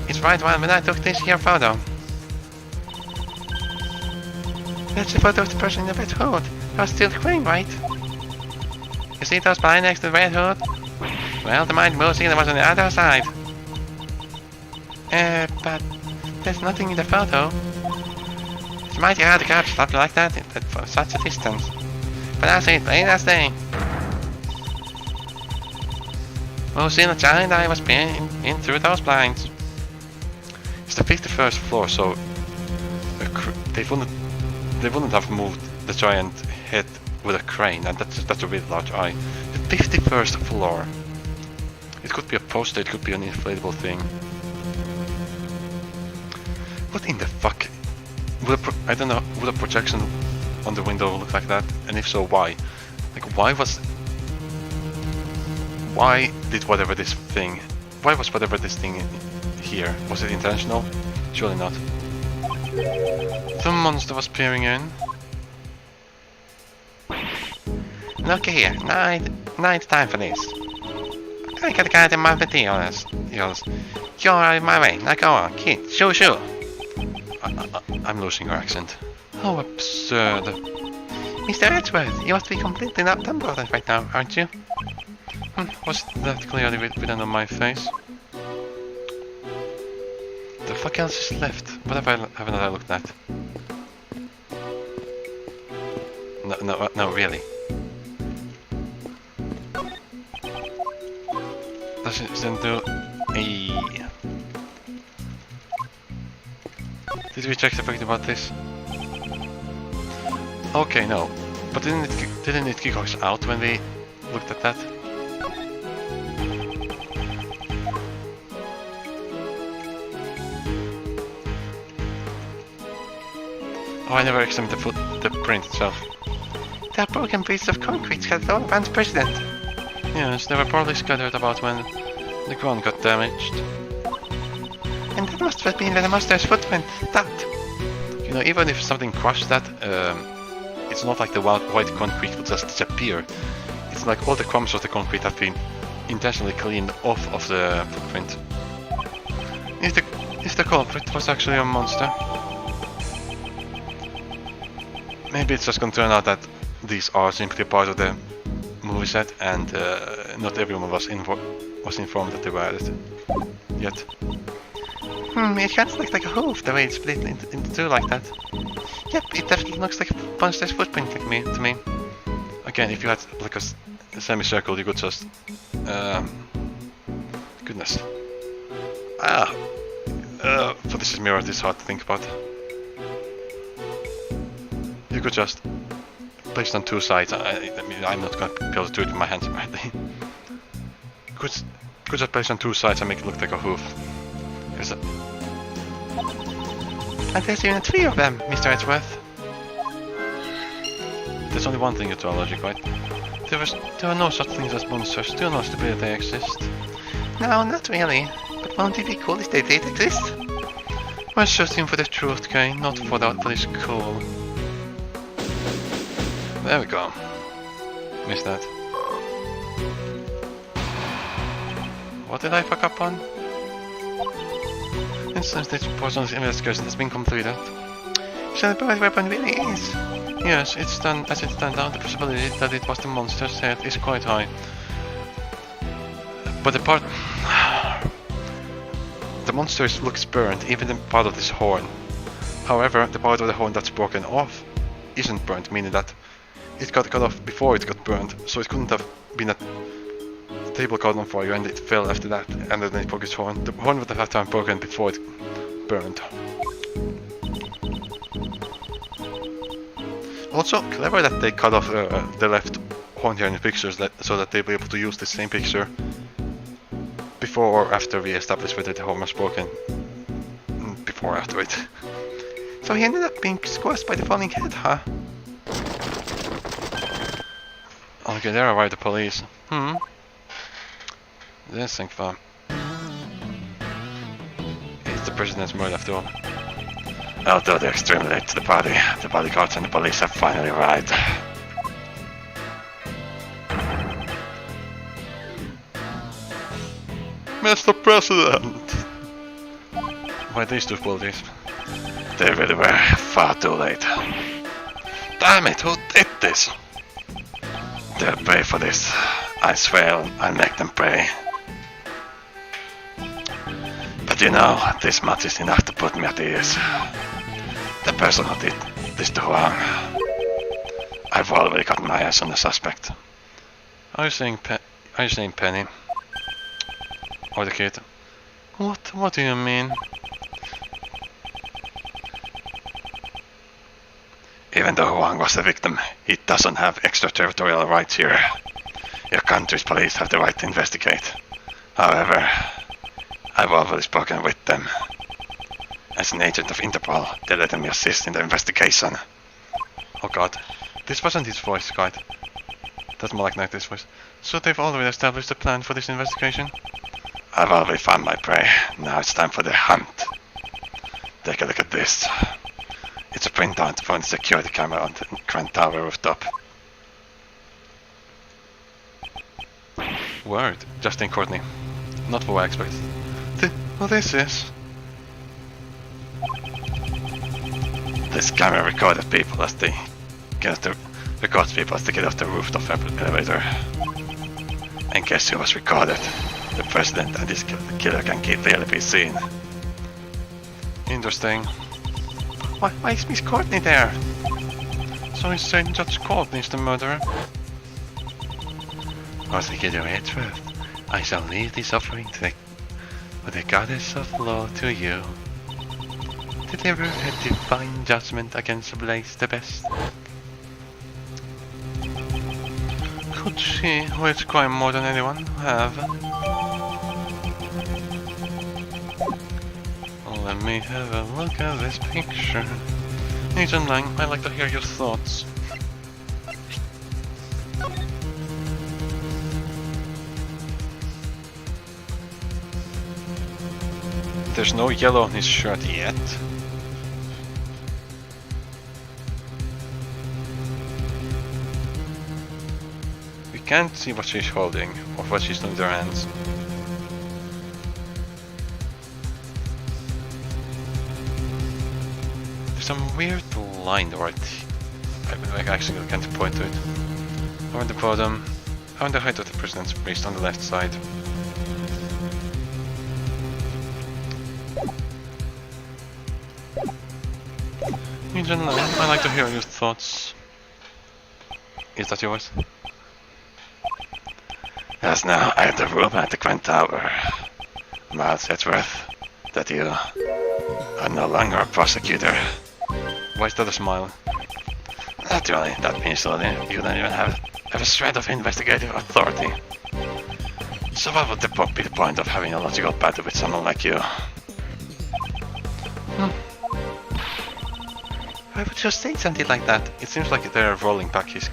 It's right around when I took this here photo. That's the photo of the person in the red hood. You're still the queen, right? You see those blind next to the red hood? Well, the mighty museum was on the other side. But there's nothing in the photo. It's mighty hard to capture something like that for such a distance. But I see it plain as day. We'll see the giant eye was peering in through those blinds. It's the 51st floor, so they wouldn't have moved the giant head with a crane, and that's a really large eye. The 51st floor. It could be a poster, it could be an inflatable thing. What in the fuck? I don't know, would a projection on the window look like that? And if so, why? Like, why was whatever this thing here? Was it intentional? Surely not. The monster was peering in. Look here, now it's time for this. I gotta get in my materials. You're out of my way, now go on, kid, shoo. I'm losing her accent. How absurd. Mr. Edgeworth, you must be completely not done about it right now, aren't you? Was that clearly written on my face? The fuck else is left? What haven't I looked at? No, really. Doesn't do a. Did we check the fact about this? Okay, no. But didn't it kick us out when we looked at that? Oh, I never examined the print itself. That broken piece of concrete scattered all around the president. Yes, they were probably scattered about when the ground got damaged. And that must have been the monster's footprint. That. You know, even if something crushed that, it's not like the white concrete would just disappear. It's like all the crumbs of the concrete have been intentionally cleaned off of the footprint. If the culprit was actually a monster, maybe it's just gonna turn out that these are simply part of the movie set, and not everyone was informed that they were added yet. It kind of looks like a hoof, the way it's split into two like that. Yep, it definitely looks like a monster's footprint to me. Again, if you had like a semicircle, you could just... goodness. For this is mirror, this is hard to think about. You could just place it on two sides. I mean, I'm not going to be able to do it with my hands apparently. Could just place it on two sides and make it look like a hoof. And there's even three of them, Mr. Edgeworth. There's only one thing to our logic, right? There are no such things as monsters. Do you know stupidity they exist? No, not really. But won't it be cool if they did exist? We're searching for the truth, Kay, not for what is cool. There we go. Missed that. What did I fuck up on? Since this portion's investigation has been completed. So the bright weapon really is. Yes, as it stands out, the possibility that it was the monster's head is quite high. But the monster looks burnt, even the part of this horn. However, the part of the horn that's broken off isn't burnt, meaning that it got cut off before it got burned, so it couldn't have been a table caught on fire and it fell after that, and then it broke its horn. The horn would have had to have broken before it burned. Also, clever that they cut off the left horn here in the pictures, so that they'll be able to use the same picture before or after we establish whether the horn was broken. Before or after it. So he ended up being squashed by the falling head, huh? Okay, there arrived the police. This thing fun. It's the president's murder after all. Although they're extremely late to the party, the bodyguards and the police have finally arrived. Mr. President! Why these two bullies? They really were far too late. Damn it, who did this? They'll pay for this. I swear I'll make them pay. But you know, this much is enough to put me at ease. The person who did this to Huang, I've already got my eyes on the suspect. Are you saying Penny? Or the kid? What do you mean? Even though Huang was the victim, he doesn't have extraterritorial rights here. Your country's police have the right to investigate. However, I've already spoken with them. As an agent of Interpol, they let me assist in the investigation. Oh god. This wasn't his voice, God. That's more like Night's voice. So they've already established a plan for this investigation? I've already found my prey. Now it's time for the hunt. Take a look at this. It's a printout from the security camera on the Grand Tower rooftop. Word. Justin Courtney. Not what I expected. Well, this is... This camera recorded people as they records people as they get off the rooftop elevator. And guess who was recorded? The president and his killer can clearly be seen. Interesting. Why is Miss Courtney there? So he's saying Judge Courtney's the murderer? Prosecutor Edgeworth, I shall leave this offering to the goddess of law to you. Deliver a divine judgment against Blaze the Best. Could she, who is crime more than anyone, have? Let me have a look at this picture. Agent Lang, I'd like to hear your thoughts. There's no yellow on his shirt yet. We can't see what she's holding or what she's doing with her hands. There's some weird line right. I actually can't point to it. Around the bottom, around the height of the president's waist on the left side. Agent Lang, I'd like to hear your thoughts. Is that yours? Yes, now I have the room at the Grand Tower. Miles Edgeworth, that you are no longer a prosecutor. Why is that a smile? Naturally, that means you don't even have a shred of investigative authority. So what would be the point of having a logical battle with someone like you? Why would you say something like that? It seems like they're rolling back his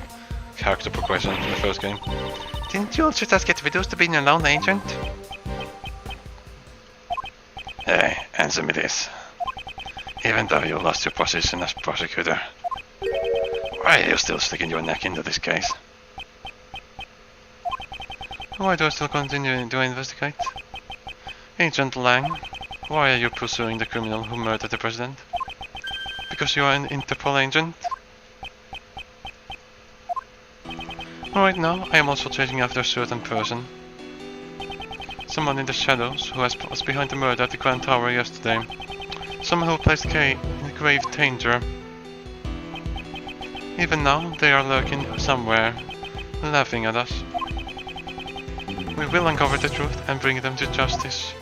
character progression from the first game. Didn't you also just get reduced to being a lone agent? Hey, answer me this. Even though you lost your position as prosecutor, why are you still sticking your neck into this case? Why do I still continue to investigate? Agent Lang, why are you pursuing the criminal who murdered the president? Because you are an Interpol agent? Right now, I am also chasing after a certain person. Someone in the shadows who was behind the murder at the Grand Tower yesterday. Someone who placed Kay in grave danger. Even now, they are lurking somewhere, laughing at us. We will uncover the truth and bring them to justice.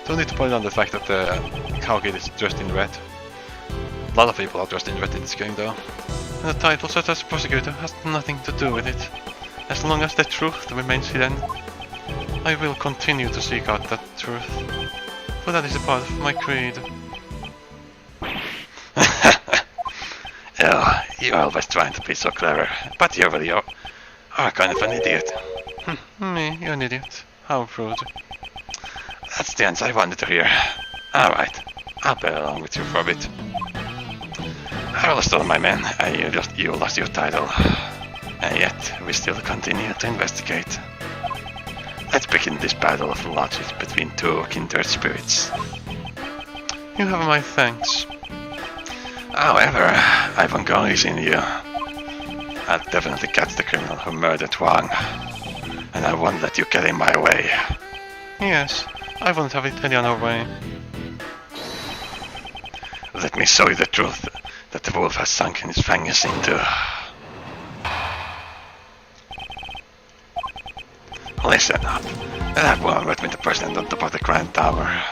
Don't need to point out the fact that the cowgate is dressed in red. A lot of people are dressed in red in this game though. And the title such as Prosecutor has nothing to do with it. As long as the truth remains hidden, I will continue to seek out that truth. For that is a part of my creed. Yeah, you're always trying to be so clever, but you really are kind of an idiot. Me, you're an idiot. How rude. That's the answer I wanted to hear. Alright, I'll play along with you for a bit. I lost all my men, and you lost your title. And yet, we still continue to investigate. Let's begin this battle of logic between two kindred spirits. You have my thanks. However, I won't go easy on you. I'll definitely catch the criminal who murdered Wang. And I won't let you get in my way. Yes, I won't have it any other way. Let me show you the truth that the wolf has sunken his fangs into. Listen up. That woman met the president on top of the Grand Tower.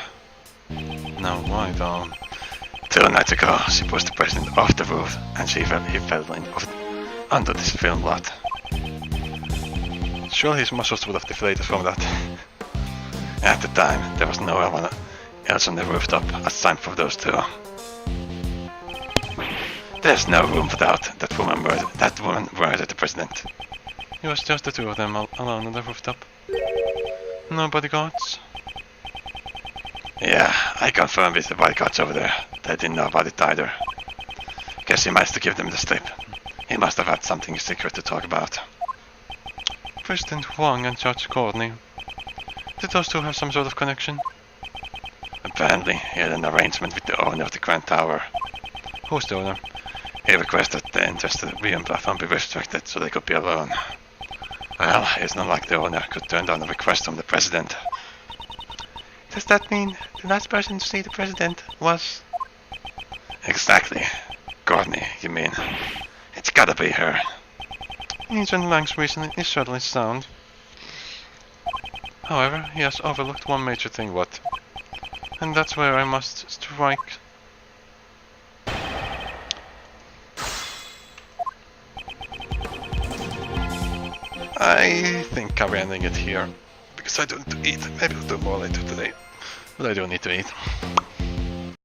No, why though? 2 nights ago, she pushed the president off the roof, and he fell onto this film lot. Surely his muscles would have deflated from that. At the time, there was no one else on the rooftop, assigned for those two. There's no room for doubt. That woman murdered the president. It was just the two of them alone on the rooftop. No bodyguards? Yeah, I confirmed with the bodyguards over there. They didn't know about it either. Guess he managed to give them the slip. He must have had something secret to talk about. President Huang and Judge Courtney. Did those two have some sort of connection? Apparently, he had an arrangement with the owner of the Grand Tower. Who's the owner? He requested the entrance to the VM platform be restricted so they could be alone. Well, it's not like the owner could turn down a request from the president. Does that mean the last person to see the president was... Exactly. Courtney, you mean. It's gotta be her. Agent Lang's reasoning is certainly sound. However, he has overlooked one major thing, what? And that's where I must strike. I think I'm ending it here, because I don't need to eat. Maybe I'll do more later today, but I don't need to eat.